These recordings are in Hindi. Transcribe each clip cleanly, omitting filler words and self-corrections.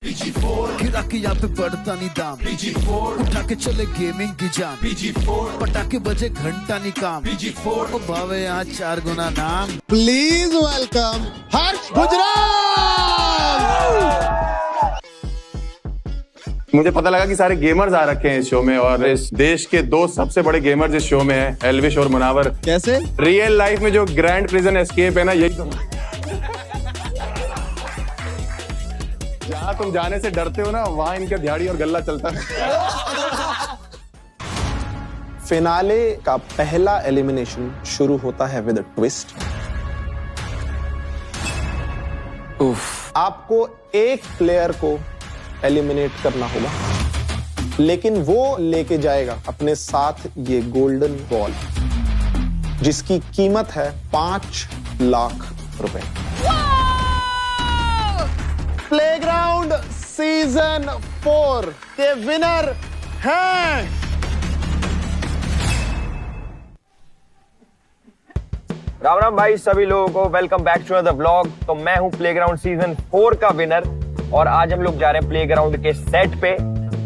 गिरा के यहाँ पे बढ़ता नहीं दाम, उठा के चले गेमिंग की जान, पटाखे बजे घंटा नहीं काम, ओ भावे यहाँ 4 गुना नाम। प्लीज वेलकम हर्ष गुजराल। मुझे पता लगा कि सारे गेमर्स आ रखे हैं इस शो में, और इस देश के 2 सबसे बड़े गेमर्स इस शो में हैं, एल्विश और मुनावर। कैसे? रियल लाइफ में जो ग्रैंड प्रिजन एस्केप है ना, यही तो जहाँ तुम जाने से डरते हो ना, वहां इनका दिहाड़ी और गल्ला चलता है। फिनाले का पहला एलिमिनेशन शुरू होता है विद अ ट्विस्ट। आपको एक प्लेयर को एलिमिनेट करना होगा, लेकिन वो लेके जाएगा अपने साथ ये गोल्डन बॉल, जिसकी कीमत है 5 लाख रुपए। प्लेग्राउंड सीजन 4 के विनर हैं राम राम भाई सभी लोगों को, welcome back to the vlog. तो मैं हूं प्लेग्राउंड सीजन 4 का विनर, और आज हम लोग जा रहे हैं प्लेग्राउंड के सेट पे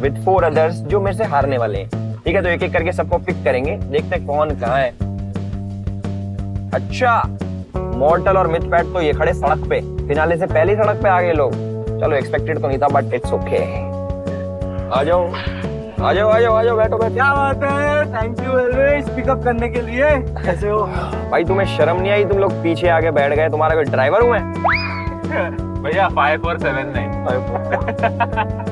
विद 4 अदर्स जो मेरे से हारने वाले हैं। ठीक है, तो एक एक करके सबको पिक करेंगे, देखते हैं कौन कहाँ है। अच्छा, मॉर्टल और मिथपैट तो ये खड़े सड़क पे, फिनाले से पहले सड़क पे आ गए लोग। चलो एक्सपेक्टेड तो नहीं था, बट इट्स ओके। आ जाओ आ जाओ आ जाओ आ जाओ, बैठो बैठो। क्या बात है, थैंक यू एल्विश पिकअप करने के लिए। कैसे हो भाई, तुम्हें शर्म नहीं आई? तुम लोग पीछे आके बैठ गए, तुम्हारा कोई ड्राइवर हूँ मैं? भैया 5479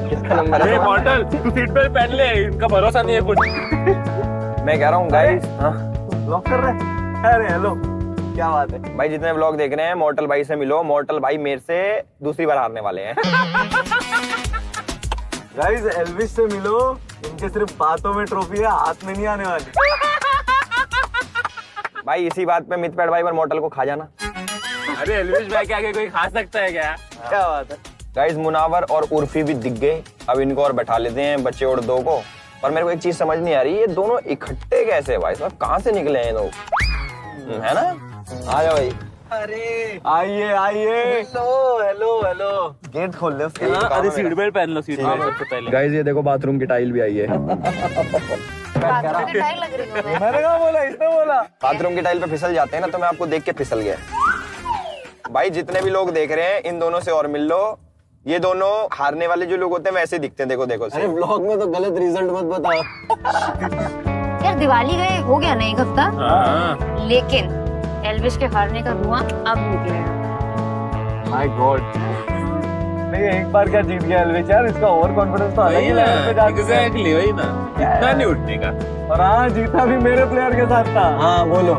किसका नंबर है? मॉडल तू सीट पे पहन ले, इनका भरोसा नहीं है कुछ। मैं कह रहा हूँ गाइस, ब्लॉक कर रहे? अरे हेलो, क्या बात है भाई जितने व्लॉग देख रहे हैं, मॉर्टल भाई से मिलो। मॉर्टल भाई मेरे से दूसरी बार हारने वाले हैं। गाइस, एल्विश से मिलो, इनके सिर्फ बातों में ट्रॉफी है, हाथ में नहीं आने वाली। भाई इसी बात पे मिथपैट भाई और मॉर्टल को खा जाना। अरे एल्विश भाई के आगे कोई खा सकता है क्या? क्या बात है गाइस, मुनावर और उर्फी भी दिख गए, अब इनको और बैठा लेते हैं, बच्चे और 2 को। पर मेरे को एक चीज समझ नहीं आ रही, ये दोनों इकट्ठे कैसे भाई साहब, कहाँ से निकले हैं लोग? है ना? आ जाओ भाई। अरे आइए आइए। हेलो हेलो हेलो, गेट खोल ले उसके। अरे सीट बेल्ट पहन लो, सीट बेल्ट से पहले। गाइस ये देखो, बाथरूम की टाइल भी आई है। मैंने कहा बोला, इसने बोला। बाथरूम की टाइल पे फिसल जाते हैं ना, तो मैं आपको देख के फिसल गया। भाई जितने भी लोग देख रहे हैं, इन दोनों से और मिल लो। ये दोनों हारने वाले जो लोग होते हैं वैसे दिखते हैं, देखो देखो। अरे व्लॉग में तो गलत रिजल्ट मत बताओ। यार दिवाली गए हो गया ना 1 हफ्ता, लेकिन एल्विश के हारने का धुआं अब निकलेगा। माय गॉड, नहीं एक बार क्या जीत गया एल्विश यार, इसका ओवर कॉन्फिडेंस तो अलग ही लेवल पे जा चुका है। एग्जैक्टली वही ना, इतना नहीं उठने का। और हाँ, जीता भी मेरे प्लेयर के साथ था। हाँ बोलो,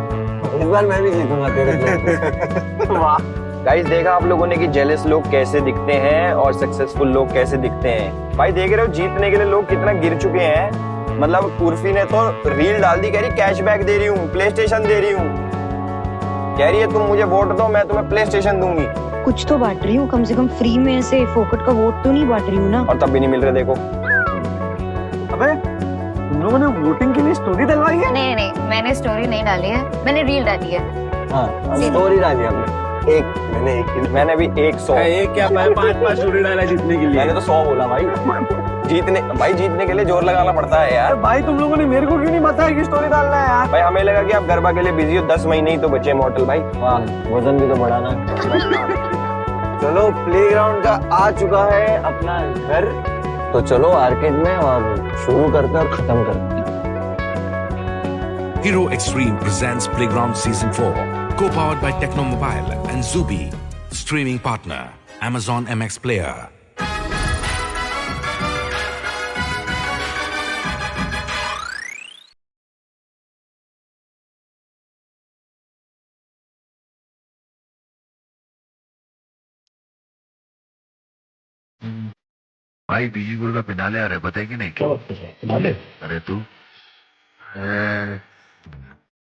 इस बार मैं भी जीतूंगा तेरे। वाह गाइस, देखा आप लोगों ने कि जेलस लोग कैसे दिखते हैं और सक्सेसफुल लोग कैसे दिखते हैं। भाई देख रहे हो, जीतने के लिए लोग कितना गिर चुके हैं। मतलब उर्फी ने तो रील डाल दी, कह रही कैशबैक दे रही हूँ, प्ले स्टेशन दे रही हूँ। कह रही है तुम मुझे वोट दो, मैं तुम्हें प्ले स्टेशन दूंगी। कुछ तो बांट रही हूँ, कम से कम फ्री में ऐसे फोकट का वोट तो नहीं बांट रही हूँ ना। और तब भी नहीं मिल रहे, देखो। अबे तुम लोगों ने वोटिंग के लिए स्टोरी डलवाई है? नहीं नहीं, मैंने स्टोरी नहीं डाली है, मैंने रील डाली है। हाँ, स्टोरी डाली हमने। मैंने भी 100। एक क्या, मैं 5 स्टोरी डाला जीतने के लिए। मैंने तो 100 बोला भाई। जीतने के लिए जोर लगाना पड़ता है यार। भाई तुम लोगों ने मेरे को क्यों नहीं बताया कि स्टोरी डालना है यार? भाई हमें लगा कि आप गरबा के लिए बिजी हो, 10 महीने ही तो बचे मॉडल भाई। वाह, वजन भी तो बढ़ाना। चलो, प्लेग्राउंड का आ चुका है अपना घर, तो चलो आर्केड में और शुरू करते और खत्म करते। Hero Extreme presents Playground Season 4, co-powered by Techno Mobile and Zubi. Streaming partner, Amazon MX Player. भाई बीजी गुरु का फिनाले आ रहा है, पता है कि नहीं? क्या फिनाले? अरे तू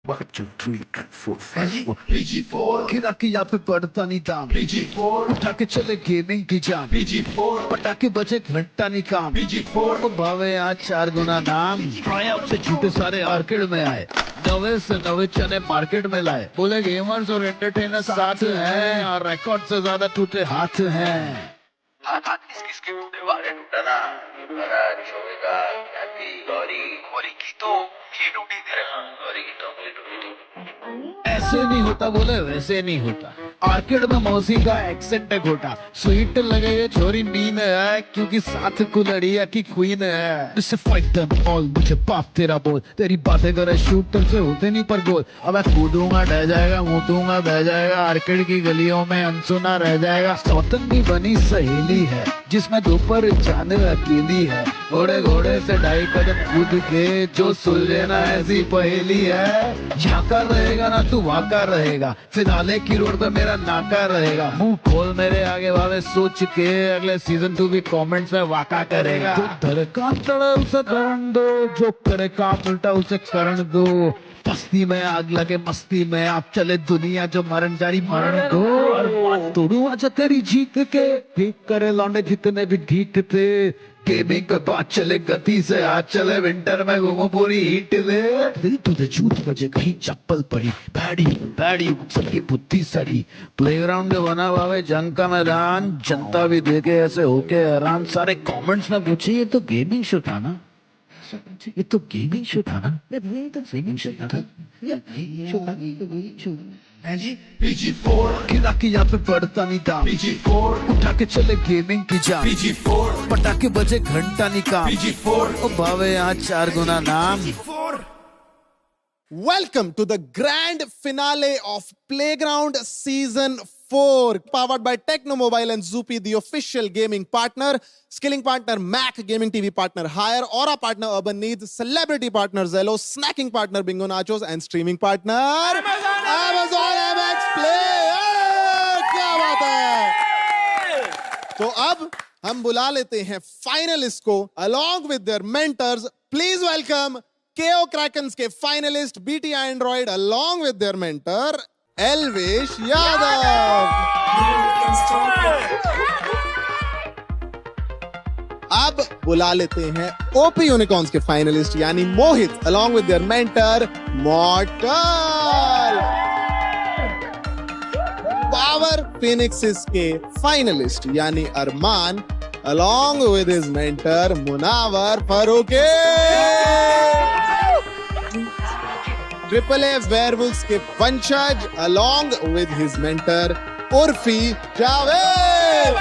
1 2 3 4 5 गिरा के यहाँ पे बढ़ता नहीं दाम, उठा के चले गेमिंग की जान, पटाखे बजे घंटा नहीं काम, ओ भावे यहाँ 4 गुना नाम। ट्रायम्फ से झूठे सारे आर्केड में आए, नवे से नवे चने मार्केट में लाए, बोले गेमर्स और एंटरटेनर साथ हैं और रिकॉर्ड से ज्यादा टूटे हाथ हैं। किसके बारे टूटा ना शोभेगा गौरी गौरी की तो ये टूटी थी गौरी की तो टूटी। ऐसे नहीं होता बोले वैसे नहीं होता। आर्किड में मौसी का एक्सेंट है खोटा। स्वीट लगे ये छोरी मीन है क्योंकि साथ कुलड़िया की क्वीन है। इससे फाइट देम ऑल मुझे बाप तेरा बोल। तेरी बातें करे शूटर से होते नहीं पर गोल। अब मैं कूदूंगा ढह जाएगा मुतूंगा बह जाएगा। आर्किड की गलियों में अनसुना रह जाएगा। सौतन की बनी सहेली है जिसमें दोपहर जाने अकेली है। घोड़े घोड़े से 2.5 कदम कूद के जो सुलझे ना ऐसी पहेली है। यहाँ का रहेगा ना तू वहाँ का रहेगा। फिनाले की रोड पे मेरा नाका रहेगा। मुंह खोल मेरे आगे वाले सोच के अगले सीजन 2 भी कमेंट्स में वाका करेगा। तो धर का तड़ा उसे करण दो जो करे काम उल्टा उसे करण दो। मस्ती में आग लगे मस्ती में आप चले दुनिया जो मरण जारी मरण दो। तोड़ू आजा तेरी जीत के ठीक करे लौंडे जितने भी ढीठ थे। गेमिंग पे बात चले गति से आज चले विंटर में घूमो पूरी हीट ले। तुझे झूठ बजे कहीं चप्पल पड़ी बैडी बैडी सबकी बुद्धि सड़ी। प्लेग्राउंड बना हुआ है जंग का मैदान जनता भी देखे ऐसे होके हैरान। सारे कमेंट्स में पूछे ये तो गेमिंग शो था ना ये तो गेमिंग शो था ना ये तो गेमिंग शो था PG4 गिरा के यहाँ पे पड़ता नहीं था। PG4 उठा के चले गेमिंग की जान। PG4 पटाखे बजे घंटा नहीं काम। PG4 ओ भावे यहाँ 4 गुना नाम। Welcome to the grand finale of Playground Season 4, powered by Techno Mobile and Zoopy, the official gaming partner, skilling partner Mac, gaming TV partner Hire, Aura partner Urban Needs, celebrity partner Zello, snacking partner Bingo Nachos, and streaming partner Amazon MX Play. क्या बात है? तो अब हम बुला लेते हैं फाइनलिस्ट को along with their mentors. Please welcome KO Krakens के finalist BT Android along with their mentor Elvish Yadav. अब बुला लेते हैं ओपी यूनिकॉर्न्स के फाइनलिस्ट यानी Mohit along with their mentor Mortal. Power Phoenixes के फाइनलिस्ट यानी Armaan along with his mentor Munawar Faruqui. AAA Werewolves के Vanshaj along with his mentor Urfi Javed.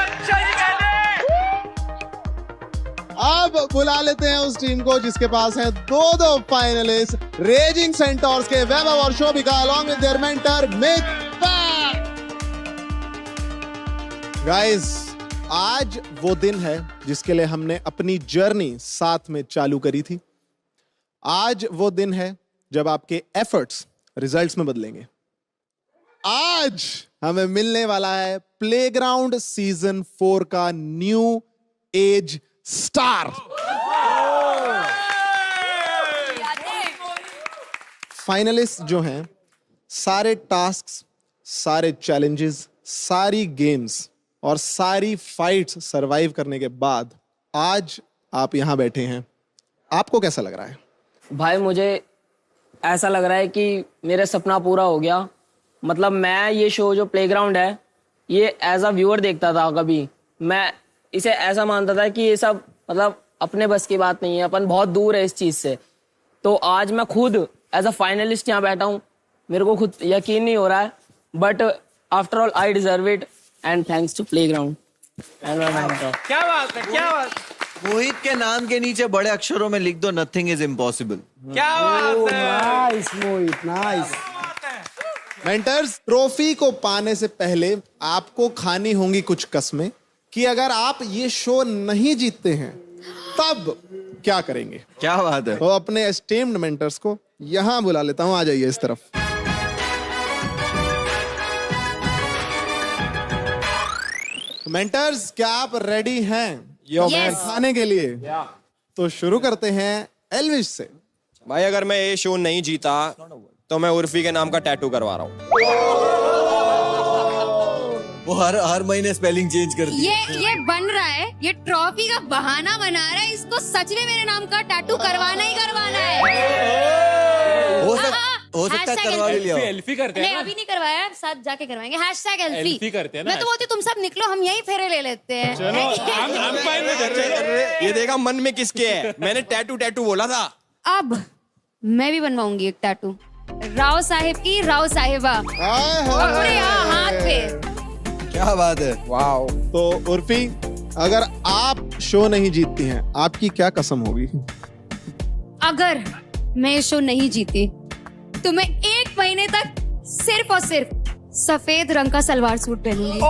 अब बुला लेते हैं उस टीम को जिसके पास है दो फाइनलिस्ट रेजिंग सेंटोर्स के वैभव और Shobhika along with their mentor Mythpat. Guys आज वो दिन है जिसके लिए हमने अपनी जर्नी साथ में चालू करी थी। आज वो दिन है जब आपके एफर्ट्स रिजल्ट्स में बदलेंगे। आज हमें मिलने वाला है प्लेग्राउंड सीजन 4 का न्यू एज स्टार। फाइनलिस्ट जो हैं सारे टास्क्स, सारे चैलेंजेस, सारी गेम्स और सारी फाइट्स सरवाइव करने के बाद आज आप यहां बैठे हैं। आपको कैसा लग रहा है? भाई मुझे ऐसा लग रहा है कि मेरा सपना पूरा हो गया। मतलब मैं ये शो जो प्लेग्राउंड है ये एज अ व्यूअर देखता था। कभी मैं इसे ऐसा मानता था कि ये सब मतलब अपने बस की बात नहीं है, अपन बहुत दूर है इस चीज से। तो आज मैं खुद एज अ फाइनलिस्ट यहाँ बैठा हूँ, मेरे को खुद यकीन नहीं हो रहा है, but after all I deserve it and thanks to playground. क्या बात है, क्या बात। मोहित के नाम के नीचे बड़े अक्षरों में लिख दो नथिंग इज इम्पॉसिबल। क्या बात है, नाइस मोहित, नाइस। मेंटर्स, ट्रॉफी को पाने से पहले आपको खानी होंगी कुछ कस्में कि अगर आप ये शो नहीं जीतते हैं तब क्या करेंगे। क्या बात है। तो अपने एस्टीम्ड मेंटर्स को यहां बुला लेता हूं, आ जाइए इस तरफ। मेंटर्स, क्या आप रेडी हैं Yes. खाने के लिए? तो शुरू करते हैं एल्विश से। भाई अगर मैं ये शो नहीं जीता तो मैं उर्फी के नाम का टैटू करवा रहा हूँ। वो हर महीने स्पेलिंग चेंज कर दी। ये बन रहा है, ये ट्रॉफी का बहाना बना रहा है। इसको सच में मेरे नाम का टैटू करवाना ही करवाना है। हो सकता है करवा भी लिया हो। सेल्फी करते हैं नहीं ना। अभी नहीं करवाया, साथ जाके करवाएंगे। हैशटैग Selfie एल्फी करते हैं ना। मैं तो बोलती हूँ, तुम सब निकलो, हम यहीं फेरे ले लेते हैं। चलो I'm fine with it। ये देखा मन में किसके है, मैंने टैटू बोला था। अब मैं भी बनवाऊंगी एक टैटू, राव साहिब की राव साहिबा पूरे यहाँ हाथ पे। क्या बात है, वाओ। तो उर्फी, अगर आप शो नहीं जीतती हैं, आपकी क्या कसम होगी? अगर मैं ये शो नहीं जीती तो मैं 1 महीने तक सिर्फ और सिर्फ सफेद रंग का सलवार सूट पहनूंगी।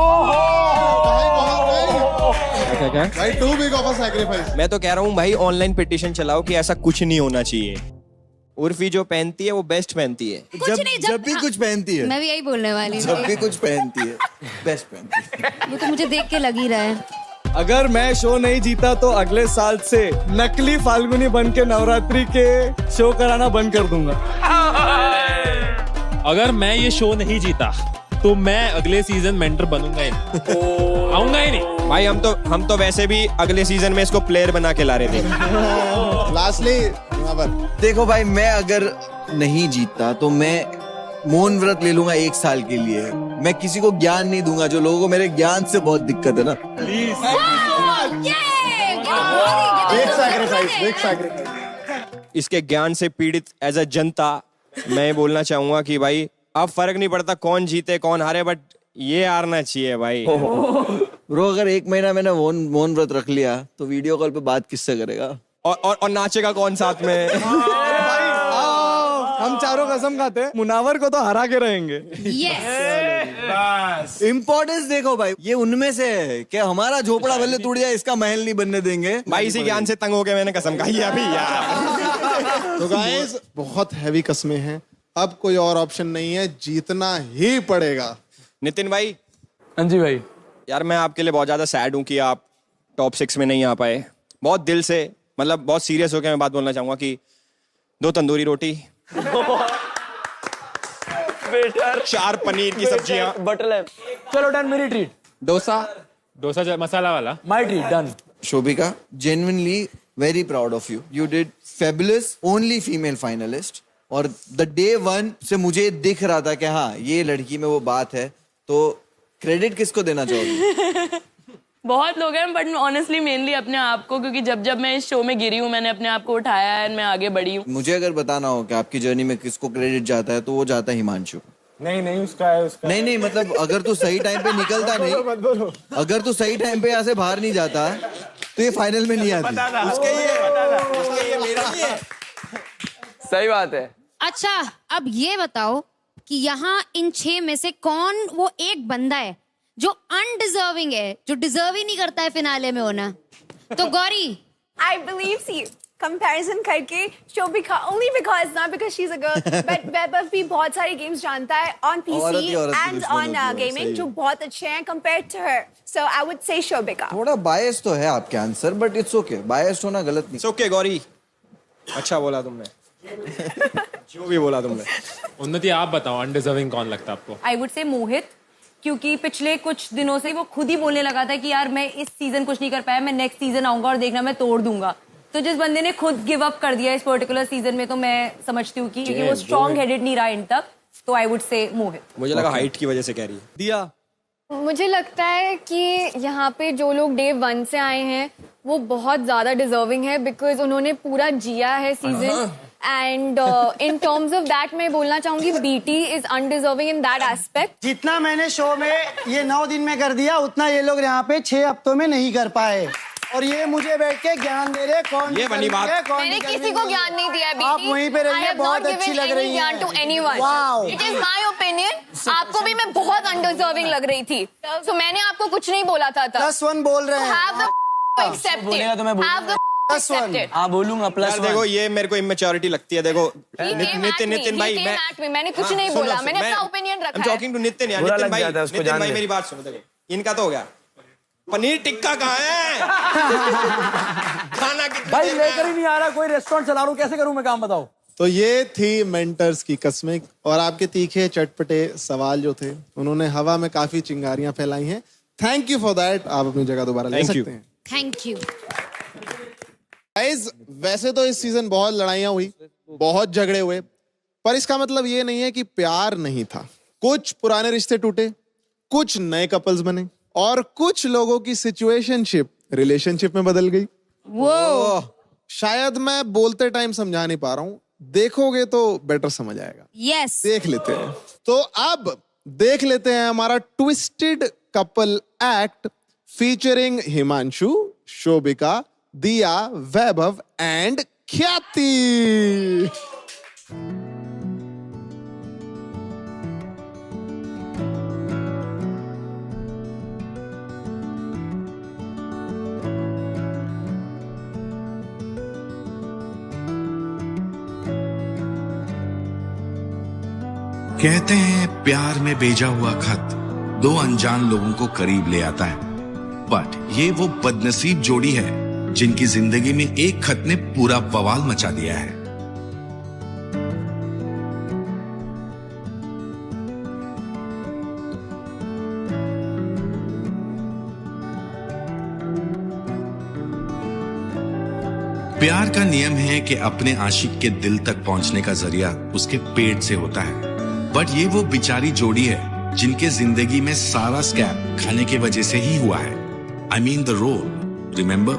भाई too big of a sacrifice. मैं तो कह रहा हूँ भाई, ऑनलाइन पिटीशन चलाओ कि ऐसा कुछ नहीं होना चाहिए। उर्फी जो पहनती है वो बेस्ट पहनती है। जब भी कुछ पहनती है, मैं भी यही बोलने वाली हूँ। जब भी कुछ पहनती है बेस्ट पहनती है। वो तो मुझे देख के लग ही रहा है। अगर मैं शो नहीं जीता तो अगले साल से नकली फाल्गुनी बन के नवरात्रि के शो कराना बंद कर दूंगा। अगर मैं ये शो नहीं जीता तो मैं अगले सीजन मेंटर बनूंगा ही नहीं, आऊंगा ही नहीं। भाई हम तो वैसे भी अगले सीजन में इसको प्लेयर बना के ला रहे थे। लास्टली देखो भाई, मैं अगर नहीं जीतता तो मैं मौन व्रत ले लूंगा 1 साल के लिए। मैं किसी को ज्ञान नहीं दूंगा, जो लोगों को मेरे ज्ञान से बहुत दिक्कत है ना। इसके ज्ञान से पीड़ित एज अ जनता मैं बोलना चाहूंगा कि भाई अब फर्क नहीं पड़ता कौन जीते कौन हारे, बट ये हारना चाहिए भाई। ब्रो, अगर 1 महीना मैंने मौन व्रत रख लिया तो वीडियो कॉल पे बात किससे करेगा? और नाचेगा कौन साथ में? हम चारों कसम खाते हैं, मुनावर को तो हरा के रहेंगे। इम्पोर्टेंस देखो भाई, ये उनमें से है कि हमारा झोपड़ा भले टूट जाए, इसका महल नहीं बनने देंगे। भाई इसी ज्ञान से तंग हो गए, मैंने कसम खाई है अभी यार। तो गाइस, बहुत हैवी कस्में हैं, अब कोई और ऑप्शन नहीं है, जीतना ही पड़ेगा। नितिन भाई। हाँ जी भाई। यार मैं आपके लिए बहुत ज्यादा सैड हूँ कि आप टॉप 6 में नहीं आ पाए। बहुत दिल से, मतलब बहुत सीरियस होकर मैं बात बोलना चाहूंगा कि 2 तंदूरी रोटी, 4 पनीर की सब्जियां, बटर लैम्प। चलो डन, मेरी ट्रीट। डोसा मसाला वाला, my treat, done. Shobhika, genuinely very proud of you. You did fabulous, only female finalist. और the day 1 से मुझे दिख रहा था कि हाँ ये लड़की में वो बात है, तो क्रेडिट किसको देना चाहोगे? बहुत लोग हैं, बट ऑनेस्टली मेनली अपने आप को, क्योंकि जब मैं इस शो में गिरी हूँ मैंने अपने आप को उठाया है, मैं आगे बढ़ी हूँ। मुझे अगर बताना हो कि आपकी जर्नी में किसको क्रेडिट जाता है तो वो जाता है हिमांशु। नहीं उसका है, उसका नहीं मतलब अगर तू सही टाइम पे निकलता नहीं, अगर तू सही टाइम पे यहाँ से बाहर नहीं जाता तो ये फाइनल में नहीं आती। उसके ये मेरा नहीं है। सही बात है। अच्छा, अब ये बताओ कि यहाँ इन 6 में से कौन वो एक बंदा है जो अनडिजर्विंग है, जो डिजर्व ही नहीं करता है फिनाले में होना? तो Gauri, I believe, see, comparison करके Shobhika, only because, not because she's a girl, but वैभव भी बहुत सारे games जानता है on PC and on gaming जो बहुत अच्छे हैं compared to her. So I would say Shobhika. थोड़ा बायस तो है आपके आंसर, बट इट्स ओके, बायस होना गलत नहीं। It's okay गौरी, अच्छा बोला तुमने। जो भी बोला तुमने। उन्नति, आप बताओ अनडिजर्विंग कौन लगता है आपको? आई वुड से मोहित, क्योंकि पिछले कुछ दिनों से वो खुद ही बोलने लगा था कि यार मैं इस सीजन कुछ नहीं कर पाया, मैं नेक्स्ट सीजन आऊंगा और देखना मैं तोड़ दूंगा। तो जिस बंदे ने खुद गिव अप कर दिया इस पर्टिकुलर सीजन में, तो मैं समझती हूँ कि क्योंकि वो स्ट्रॉन्ग हेडेड नहीं रहा इन तक, तो आई वुड से मोहित। मुझे लगा हाइट की वजह से कह रही है। दिया, मुझे लगता है कि यहाँ पे जो लोग डे 1 से आए हैं वो बहुत ज्यादा डिजर्विंग है, बिकॉज उन्होंने पूरा जिया है season. And in terms of that मैं बोलना चाहूंगी BT is undeserving in that aspect. जितना मैंने शो में ये 9 दिन में कर दिया, उतना ये लोग यहाँ पे 6 हफ्तों में नहीं कर पाए, और ये मुझे बैठ के ज्ञान दे रहे कौन ये बनी बात। मैंने किसी को ज्ञान नहीं दिया बीटी। आप वहीं पे रहिए, बहुत अच्छी लग रही है। To anyone, it is my opinion. आपको भी मैं बहुत अनडिजर्विंग लग रही थी, तो मैंने आपको कुछ नहीं बोला था। +1 बोल रहे हैं। Have the accepted. Have the accepted. हाँ बोलूंगा यार देखो, ये मेरे को इमेच्योरिटी लगती है। देखो नितिन भाई, मैंने कुछ नहीं बोला, मैंने अपना ओपिनियन रखा है। टॉकिंग टू नितिन यार। नितिन भाई मेरी बात सुनो। देखो इनका तो हो गया, पनीर टिक्का कहाँ है? खाना कितना भाई लेकर ही नहीं आ रहा, कोई रेस्टोरेंट चला रहा हूँ, कैसे करूँ मैं काम, बताओ। तो ये थी मेंटर्स की कस्में, और आपके तीखे चटपटे सवाल जो थे उन्होंने हवा में काफी चिंगारियां फैलाई हैं। Thank you for that. आप अपनी जगह दोबारा ले सकते हैं। Thank you guys. वैसे तो इस सीजन बहुत लड़ाइयां हुई, बहुत झगड़े हुए, पर इसका मतलब ये नहीं है कि प्यार नहीं था। कुछ पुराने रिश्ते टूटे, कुछ नए कपल्स बने और कुछ लोगों की सिचुएशनशिप रिलेशनशिप में बदल गई। वो शायद मैं बोलते टाइम समझा नहीं पा रहा हूं, देखोगे तो बेटर समझ आएगा। यस, देख लेते हैं। तो अब देख लेते हैं हमारा twisted couple act featuring Himanshu, Shobhika, दिया, वैभव एंड ख्याति। कहते हैं प्यार में भेजा हुआ खत दो अनजान लोगों को करीब ले आता है, बट ये वो बदनसीब जोड़ी है जिनकी जिंदगी में एक खत ने पूरा बवाल मचा दिया है। प्यार का नियम है कि अपने आशिक के दिल तक पहुंचने का जरिया उसके पेट से होता है, बट ये वो बेचारी जोड़ी है जिनके जिंदगी में सारा स्कैम खाने की वजह से ही हुआ है। I mean the roll, remember?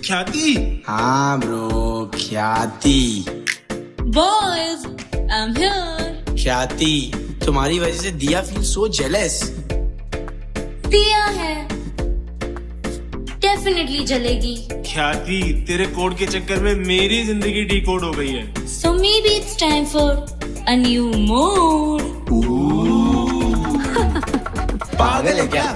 ख्याति। हाँ ब्रो, ख्याति। Boys, I'm here. ख्याति, तुम्हारी वजह से दिया फील सो जेलस। दिया है, डेफिनेटली जलेगी। ख्याति, तेरे कोड के चक्कर में मेरी जिंदगी डिकोड हो गई है। So maybe it's time for a new mode. पागल है क्या?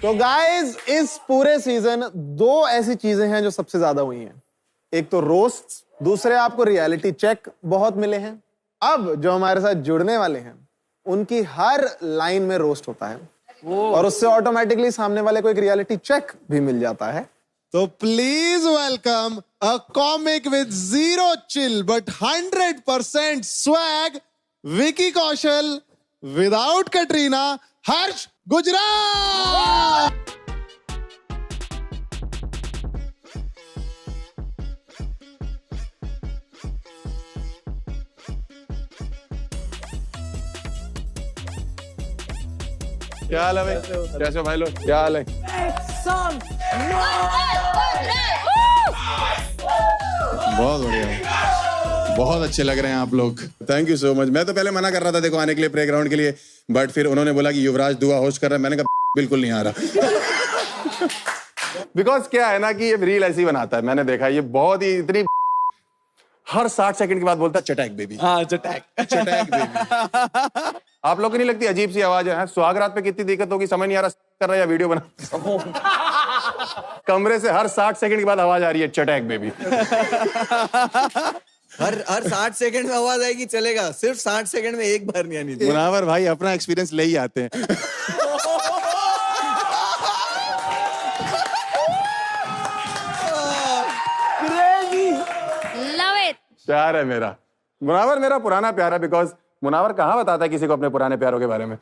तो गाइज इस पूरे सीजन दो ऐसी चीजें हैं जो सबसे ज्यादा हुई हैं। एक तो रोस्ट, दूसरे आपको रियलिटी चेक बहुत मिले हैं। अब जो हमारे साथ जुड़ने वाले हैं उनकी हर लाइन में रोस्ट होता है और उससे ऑटोमेटिकली सामने वाले को एक रियलिटी चेक भी मिल जाता है। तो please welcome a comic with zero chill but 100% swag, Vicky Kaushal without Katrina, Harsh Gujral. क्या हाल है भाई? कैसे हो भाई लोग? क्या हाल है? बहुत बढ़िया, बहुत अच्छे लग रहे हैं आप लोग। Thank you so much. मैं तो पहले मना कर रहा था देखो आने के लिए प्लेग्राउंड के लिए, बट फिर उन्होंने बोला कि युवराज दुआ होस्ट कर रहा है। मैंने कहा बिल्कुल नहीं आ रहा। बिकॉज क्या है ना कि ये रील ऐसी बनाता है, मैंने देखा ये बहुत ही इतनी हर 60 सेकंड के बाद बोलता है चटैक बेबी। हाँ, चटैक चटैक बेबी। आप लोग को नहीं लगती अजीब सी आवाज है? सुहागरात पे कितनी दिक्कत होगी, समझ नहीं आ रहा कर रहा है या वीडियो बना। कमरे से हर 60 सेकंड के बाद आवाज आ रही है चटैक बेबी। हर 60 सेकंड में आवाज आएगी चलेगा, सिर्फ 60 सेकंड में एक बार नहीं आनी थी। मुनावर भाई अपना एक्सपीरियंस ले ही आते हैं। Love it. प्यार है मेरा मुनावर, मेरा पुराना प्यार है। बिकॉज मुनावर कहाँ बताता है किसी को अपने पुराने प्यारों के बारे में।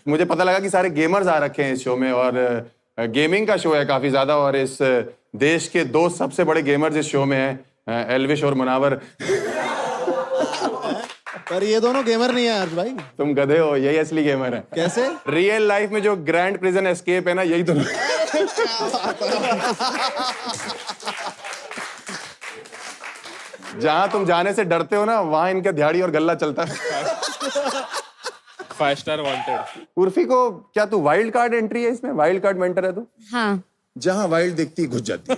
मुझे पता लगा कि सारे गेमर्स आ रखे हैं इस शो में और गेमिंग का शो है काफी ज्यादा, और इस देश के दो सबसे बड़े गेमर्स इस शो में हैं, एल्विश और मुनावर। पर ये दोनों गेमर नहीं है हर्ष भाई। तुम गधे हो, यही असली गेमर है। कैसे? रियल लाइफ में जो ग्रैंड प्रिजन एस्केप है ना, यही तो। जहां तुम जाने से डरते हो ना, वहां इनका दिहाड़ी और गल्ला चलता है। 5 स्टार वांटेड। उर्फी को क्या तू वाइल्ड कार्ड एंट्री है इसमें? वाइल्ड कार्ड मेंटर है तू? हाँ। जहां वाइल्ड दिखती घुस जाती है।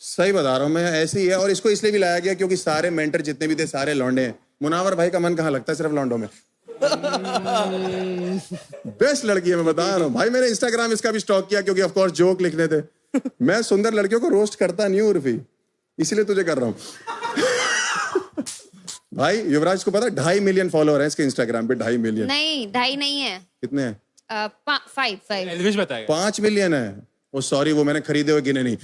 सही बता रहा हूं मैं, ऐसे ही है। और इसको इसलिए भी लाया गया क्योंकि सारे मेंटर जितने भी थे सारे लौंडे हैं। मुनावर भाई का मन कहाँ लगता है सिर्फ लौंडों में। बेस्ट लड़की है, मैं बता रहा हूँ भाई। मैंने इंस्टाग्राम इसका भी स्टॉक किया क्योंकि ऑफ कोर्स जोक लिखने थे। मैं सुंदर लड़कियों को रोस्ट करता नहीं हूँ उर्फी, इसलिए तुझे कर रहा हूँ। भाई युवराज को पता 2.5 मिलियन फॉलोअर है इसके इंस्टाग्राम पे। 2.5 मिलियन नहीं, 2.5 नहीं है। कितने हैं? 5 एल्विश बताएगा। 5 मिलियन है। ओ सॉरी, वो मैंने खरीदे हुए गिने नहीं।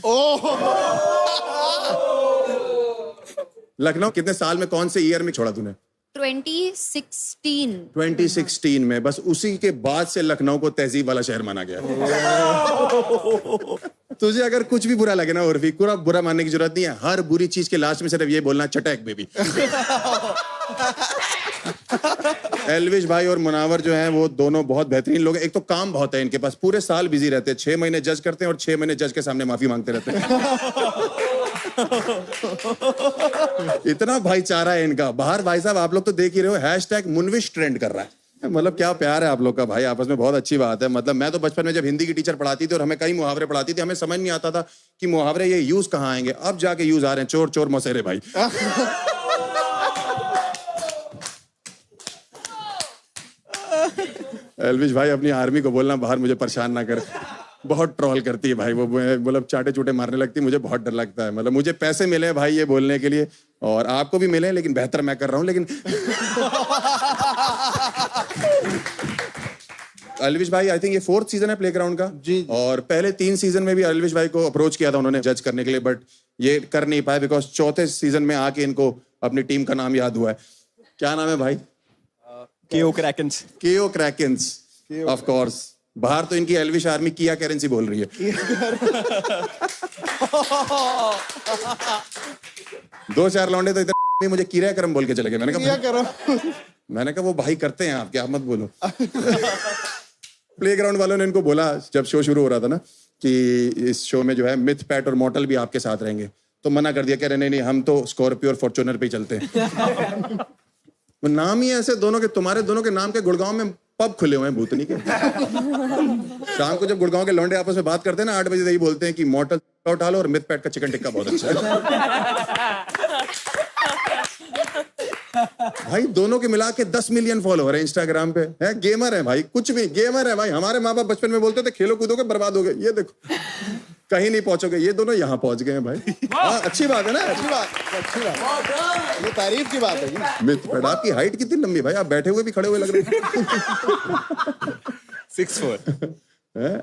लखनऊ कितने साल में, कौन से ईयर में छोड़ा तूने? 2016। 2016 में। बस उसी के बाद से लखनऊ को तहजीब वाला शहर माना गया। तुझे अगर कुछ भी बुरा लगे ना उर्फी, पूरा बुरा मानने की जरूरत नहीं है। हर बुरी चीज के लास्ट में सिर्फ ये बोलना, चटैक बेबी। एल्विश भाई और मुनावर जो हैं वो दोनों बहुत बेहतरीन लोग हैं। एक तो काम बहुत है इनके पास, पूरे साल बिजी रहते हैं। 6 महीने जज करते हैं और 6 महीने जज के सामने माफी मांगते रहते हैं। इतना भाईचारा है इनका। बाहर भाई साहब आप लोग तो देख ही रहे हो, #मुनविश ट्रेंड कर रहा है। मतलब क्या प्यार है आप लोग का भाई आपस में, बहुत अच्छी बात है। मतलब मैं तो बचपन में जब हिंदी की टीचर पढ़ाती थी और हमें कई मुहावरे पढ़ाती थी, हमें समझ नहीं आता था कि मुहावरे ये यूज कहाँ आएंगे। अब जाके यूज आ रहे हैं, चोर चोर मौसेरे भाई। एल्विश भाई अपनी आर्मी को बोलना बाहर मुझे परेशान ना कर, बहुत ट्रोल करती है भाई वो। मतलब चाटे चूटे मारने लगती है, मुझे बहुत डर लगता है। मतलब मुझे पैसे मिले भाई ये बोलने के लिए, और आपको भी मिले, लेकिन बेहतर मैं कर रहा हूँ। लेकिन एल्विश भाई आई थिंक ये 4th सीजन है प्लेग्राउंड का जी। और पहले 3 सीजन में भी एल्विश भाई को अप्रोच किया था उन्होंने जज करने के लिए, बट ये कर नहीं पाए बिकॉज 4थे सीजन में आके इनको अपनी टीम का नाम याद हुआ है। क्या नाम है भाई? केओ क्रैकेंस। केओ क्रैकेंस, ऑफ कोर्स। बाहर तो इनकी एल्विश आर्मी किया करेंसी बोल रही है। 2-4 लौंडे तो इतने मुझे किरा करम बोल के चले गए। मैंने कहा वो भाई करते हैं आपके, आप मत बोलो। प्लेग्राउंड वालों ने इनको बोला जब शो शुरू हो रहा था ना कि इस शो में जो है मिथ, पैट और मॉर्टल भी आपके साथ रहेंगे, तो मना कर दिया। कह रहे नहीं, हम तो स्कॉर्पियो और फॉर्च्यूनर पे ही चलते हैं। वो नाम ही ऐसे दोनों के, तुम्हारे दोनों के नाम के गुड़गांव में पब खुले हुए हैं भूतनी के। शाम को जब गुड़गांव के लौंडे आपस में बात करते हैं ना 8 बजे, यही बोलते हैं कि मॉर्टल उठा लो और मिथ पैट का चिकन टिक्का बहुत अच्छा है। भाई दोनों के मिला के 10 मिलियन फॉलोअर है इंस्टाग्राम पे। है गेमर है भाई, कुछ भी गेमर है भाई। हमारे माँ बाप बचपन में बोलते थे खेलो कूदोगे बर्बाद हो गए, ये देखो कहीं नहीं पहुंचोगे। ये दोनों यहाँ पहुंच गए हैं भाई। अच्छी बात है ना, अच्छी बात, ये तारीफ की बात है। मिथ पैट, आपकी हाइट कितनी लंबी भाई, आप बैठे हुए भी खड़े हुए लग रहे हैं। 6'4".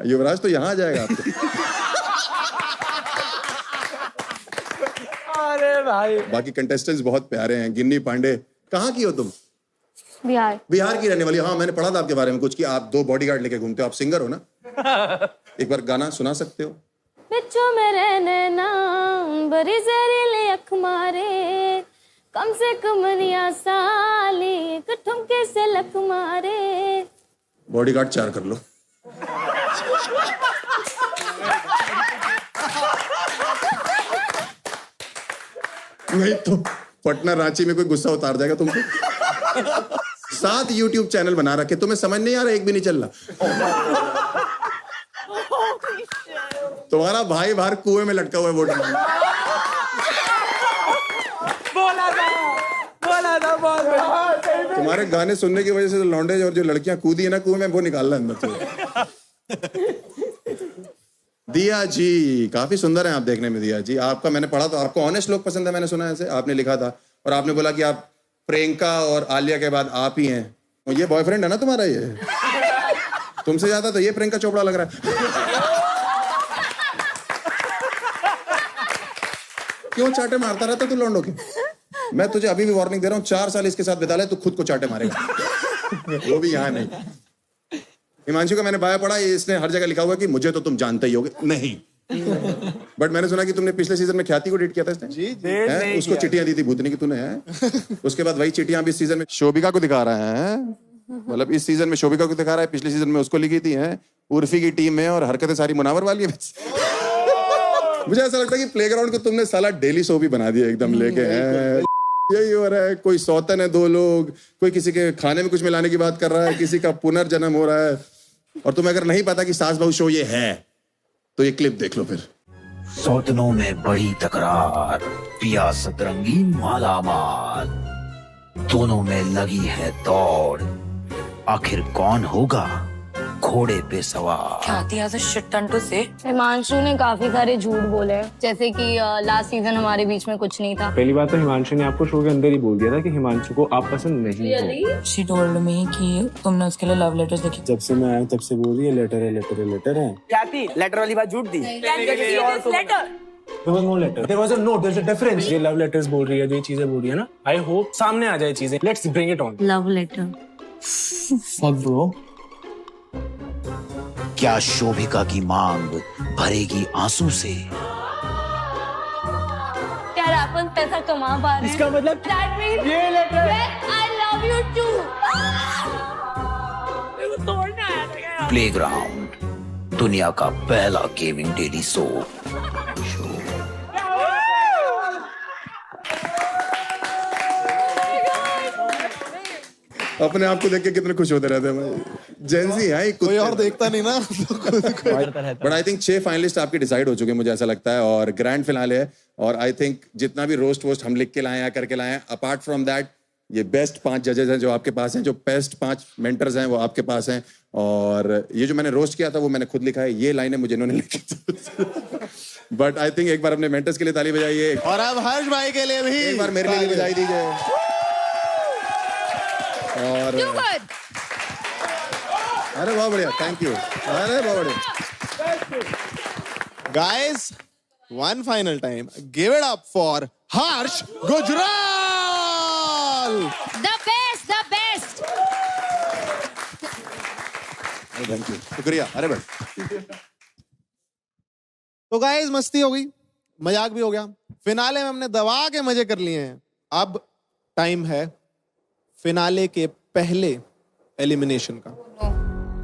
युवराज तो यहाँ आ जाएगा आपको। अरे भाई बाकी कंटेस्टेंट्स बहुत प्यारे हैं। गिन्नी पांडे, कहाँ की हो तुम? बिहार। बिहार की रहने वाली। हाँ मैंने पढ़ा था आपके बारे में कुछ कि आप 2 बॉडीगार्ड लेके घूमते हो। आप सिंगर हो ना? एक बार गाना सुना सकते हो? बिच्छू मेरे नैना बड़ी जहरीली अख मारे, कम से कम निया साली ठुमके से लख मारे। बॉडीगार्ड 4 कर लो। नहीं तो पटना रांची में कोई गुस्सा उतार जाएगा तुमको। 7 YouTube चैनल बना रखे, तुम्हें समझ नहीं आ रहा, एक भी नहीं चल रहा। तुम्हारा भाई बाहर कुएं में लटका हुआ है वोट मांगने। बोला था। तुम्हारे गाने सुनने की वजह से लौंडे और जो लड़कियां कूदी है ना कुएं में, वो निकालना अंदर से। दिया जी काफी सुंदर हैं आप देखने में। दिया जी आपका मैंने पढ़ा तो आपको ऑनेस्ट लोग पसंद है, मैंने सुना ऐसे आपने लिखा था। और आपने बोला कि आप प्रियंका और आलिया के बाद आप ही हैं। ये बॉयफ्रेंड है ना तुम्हारा? ये तुमसे ज्यादा तो ये प्रियंका चोपड़ा लग रहा है। क्यों चाटे मारता रहता तू लौंडों के? मैं तुझे अभी भी वार्निंग दे रहा हूँ, 4 साल इसके साथ बिता ले, तू खुद को चाटे मारेगा। वो भी यहाँ नहीं। हिमांशु का मैंने बायो पढ़ा, इसने हर जगह लिखा हुआ कि मुझे तो तुम जानते ही होगे। नहीं बट मैंने सुना कि तुमने पिछले सीजन में ख्याति को डेट किया था इसने। जी है? उसको चिट्ठियां दी थी भूतनी की तूने है। उसके बाद वही चिट्ठियां भी इस सीजन में शोभिका को दिखा रहा है। मतलब इस सीजन में शोभिका को दिखा रहा है, पिछले सीजन में उसको लिखी थी है उर्फी की टीम में, और हरकतें सारी मुनावर वाली है। मुझे ऐसा लगता है कि प्लेग्राउंड को तुमने साला डेली शो भी बना दिया एकदम लेके है। यही हो रहा है, कोई सौतन है 2 लोग, कोई किसी के खाने में कुछ मिलाने की बात कर रहा है, किसी का पुनर्जन्म हो रहा है। और तुम्हें अगर नहीं पता कि सास बहू शो ये है तो ये क्लिप देख लो फिर। सौतनों में बड़ी तकरार, पिया सतरंगी मालामाल, दोनों में लगी है दौड़, आखिर कौन होगा घोड़े पे सवार। ख्याति has a shit ton to say. Himanshu ने काफी सारे झूठ बोले हैं, जैसे कि लास्ट सीजन हमारे बीच में कुछ नहीं था। पहली बात तो हिमांशु ने आपको शो के अंदर ही बोल दिया था कि हिमांशु को आप पसंद नहीं हो। She told me कि तुमने उसके लिए लव लेटर्स लिखे। जब से मैं आया तब से बोल रही है लेटर है लेटर है लेटर है। ख्याति लेटर वाली बात झूठ दी। There was no letter. There was a note. There's a difference. ये लव लेटर्स बोल रही है, जो ये चीजें बोल रही है ना, आई होप सामने आ जाए चीजें। Let's bring it on. Love letter. Fuck bro. क्या शोभिका की मांग भरेगी आंसू से? क्या रापन पैसा कमा पा रहे हैं? इसका मतलब That means ये letter I love you too. Playground, दुनिया का पहला गेमिंग डेली शो। अपने आप को देख के कितने खुश होते रहते हैं। जेंजी है, कोई और देखता नहीं ना। बट आई थिंक 6 फाइनलिस्ट आपके डिसाइड हो चुके हैं, मुझे ऐसा लगता है, और ग्रैंड फिनाले है। और आई थिंक जितना भी रोस्ट वोस्ट हम लिख के लाए हैं, करके लाए हैं, अपार्ट फ्रॉम दैट ये बेस्ट 5 जजेस हैं जो आपके पास हैं, जो बेस्ट 5 मेंटर्स हैं वो आपके पास हैं। और ये जो मैंने रोस्ट किया था वो मैंने खुद लिखा है, ये लाइनें मुझे इन्होंने लिखी थी। बट आई थिंक एक बार अपने मेंटर्स के लिए ताली बजाइए, और अब हर्ष भाई के लिए भी एक बार मेरे लिए भी बजाई दीजिए। और अरे बहुत बढ़िया, थैंक यू। अरे बहुत बढ़िया guys, one final time, give it up for Harsh Gujral. The best, the best. Thank you, शुक्रिया। अरे भाई तो गाइस, मस्ती हो गई, मजाक भी हो गया, फिनाले में हमने दबा के मजे कर लिए हैं। अब टाइम है फिनाले के पहले एलिमिनेशन का।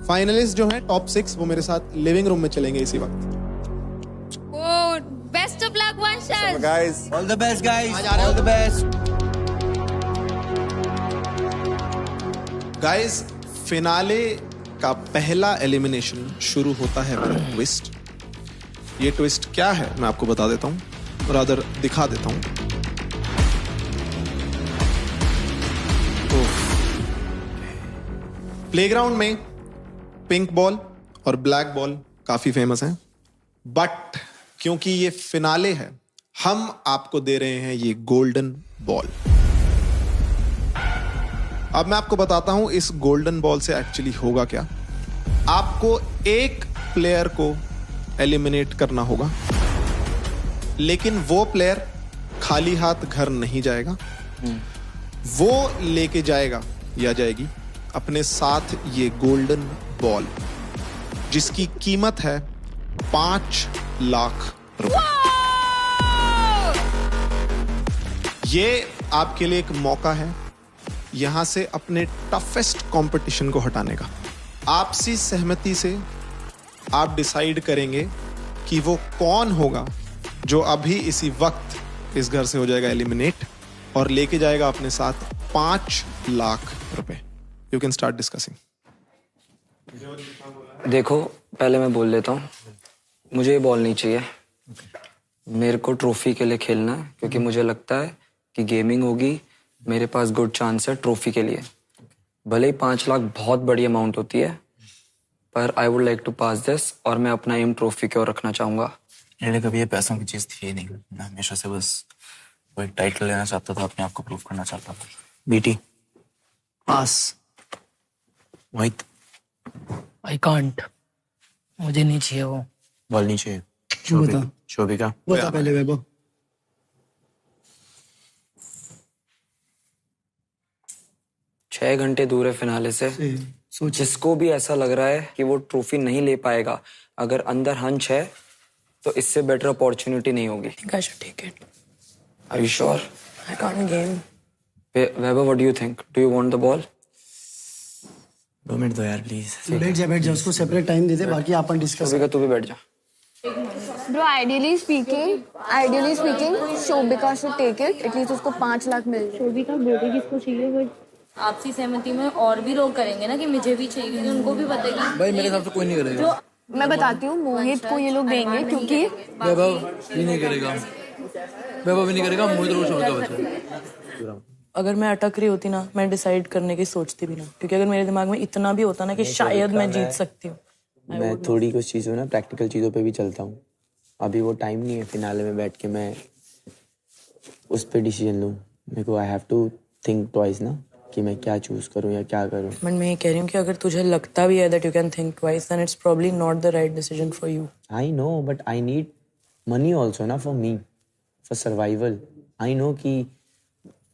फाइनलिस्ट जो हैं टॉप 6 वो मेरे साथ लिविंग रूम में चलेंगे इसी वक्त। Oh, best of luck, Vanshal. guys, all the best guys, all the best. Guys, finale का पहला एलिमिनेशन शुरू होता है ट्विस्ट। ये ट्विस्ट क्या है मैं आपको बता देता हूं, रादर दिखा देता हूं। प्लेग्राउंड में पिंक बॉल और ब्लैक बॉल काफी फेमस हैं, बट क्योंकि ये फिनाले है, हम आपको दे रहे हैं ये गोल्डन बॉल। अब मैं आपको बताता हूं इस गोल्डन बॉल से एक्चुअली होगा क्या। आपको एक प्लेयर को एलिमिनेट करना होगा, लेकिन वो प्लेयर खाली हाथ घर नहीं जाएगा। वो लेके जाएगा या जाएगी अपने साथ ये गोल्डन बॉल, जिसकी कीमत है 5 लाख रुपए। ये आपके लिए एक मौका है यहां से अपने टफेस्ट कंपटीशन को हटाने का। आपसी सहमति से आप डिसाइड करेंगे कि वो कौन होगा जो अभी इसी वक्त इस घर से हो जाएगा एलिमिनेट और लेके जाएगा अपने साथ 5 लाख रुपए। You can start discussing. देखो, पहले मैं बोल देता हूँ, मुझे ये बॉल नहीं चाहिए। मेरे को ट्रॉफी के लिए खेलना है, क्योंकि मुझे लगता है कि गेमिंग होगी, मेरे पास गुड चांस है ट्रॉफी के लिए। भले ही 5 लाख बहुत बड़ी अमाउंट होती है, पर I would like to pass this, और मैं अपना एम ट्रॉफी की ओर रखना चाहूंगा। मेरे कभी ये पैसों की चीज थी नहीं, मैं हमेशा से बस वो एक टाइटल लेना चाहता था, अपने आप को प्रूव करना चाहता था। BT pass Mohit, I can't, मुझे नहीं चाहिए वो बॉल नहीं चाहिए। शोभिका बता पहले वैभव। छह घंटे दूर है फिनाले से, जिसको भी ऐसा लग रहा है कि वो ट्रॉफी नहीं ले पाएगा, अगर अंदर हंच है तो इससे बेटर अपॉर्चुनिटी नहीं होगी। I should take it. Are you sure? I can't game. Weber, what do you think? Do you want the ball? 2 minute दो यार प्लीज। बैठ जा उसको सेपरेट टाइम दे दे, बाकी अपन डिस्कस। शोभिका तू भी बैठ जा। Bro, ideally speaking, Shobhika should take it. At least उसको 5 लाख मिल जाए। शोभिका बोले किसको चाहिए, बट आपसी सहमति में और भी लोग करेंगे ना कि मुझे भी चाहिए, क्योंकि उनको भी पता है कि भाई मेरे हिसाब से कोई नहीं करेगा। जो मैं बताती हूँ, मोहित को ये लोग देंगे क्योंकि वैभव भी नहीं करेगा, मोहित रोज शोभिका बचा। अगर मैं अटक रही होती ना, मैं डिसाइड करने की सोचती भी ना, क्योंकि अगर मेरे दिमाग में इतना भी होता ना कि शायद मैं जीत सकती हूँ। मैं थोड़ी कुछ चीज़ों ना प्रैक्टिकल चीज़ों पे भी चलता हूँ। अभी वो टाइम नहीं है फिनाले में बैठ के मैं उस पर डिसीजन लूँ। मेरे को I have to think twice ना कि मैं क्या चूज करूँ या क्या करूँ। बट मैं ये कह रही हूँ कि अगर तुझे लगता भी है that you can think twice, then it's probably not the right decision for you. I know, but I need money also ना for me, for survival. I know कि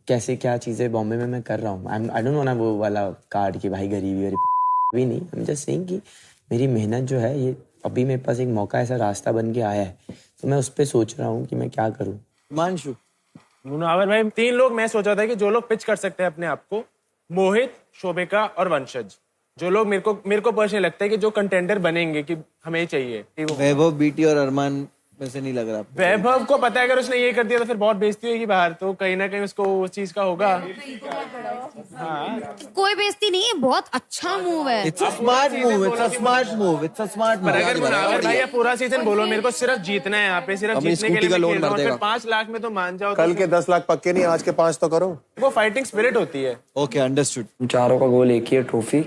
कैसे क्या चीज़ें बॉम्बे में मैं कर रहा हूँ। आई डोंट वांट वो वाला कार्ड कि भाई गरीबी भी नहीं। आई एम जस्ट सेइंग कि मेरी मेहनत जो है ये अभी मेरे पास एक मौका, ऐसा रास्ता बन के आया है, तो मैं उस पर सोच रहा हूँ कि मैं क्या करूँ। मानशु मुनावर भाई, 3 लोग मैं सोचा था कि जो लोग पिच कर सकते हैं अपने आप को, मोहित, शोभिका और वंशज। जो लोग मेरे को पर्सनली लगता है कि जो कंटेंडर बनेंगे कि हमें चाहिए। वैभव, बीटी और अरमान में से नहीं लग रहा। वैभव को पता है अगर उसने ये कर दिया तो फिर बहुत बेइज्जती होगी बाहर, तो कहीं ना कहीं उसको उस चीज का होगा। हाँ। कोई बेइज्जती नहीं है, बहुत अच्छा मूव है। It's a smart move. अगर मुनावर भाई पूरा सीजन बोलो मेरे को सिर्फ जीतना है, यहाँ पे सिर्फ जीतने के लिए मैं खेल रहा हूँ, फिर 5 लाख में तो मान जाओ। कल के 10 लाख पक्के नहीं, आज के 5 तो करो। वो फाइटिंग स्पिरिट होती है। Okay, understood. चारों का गोल एक ही है, ट्रॉफी।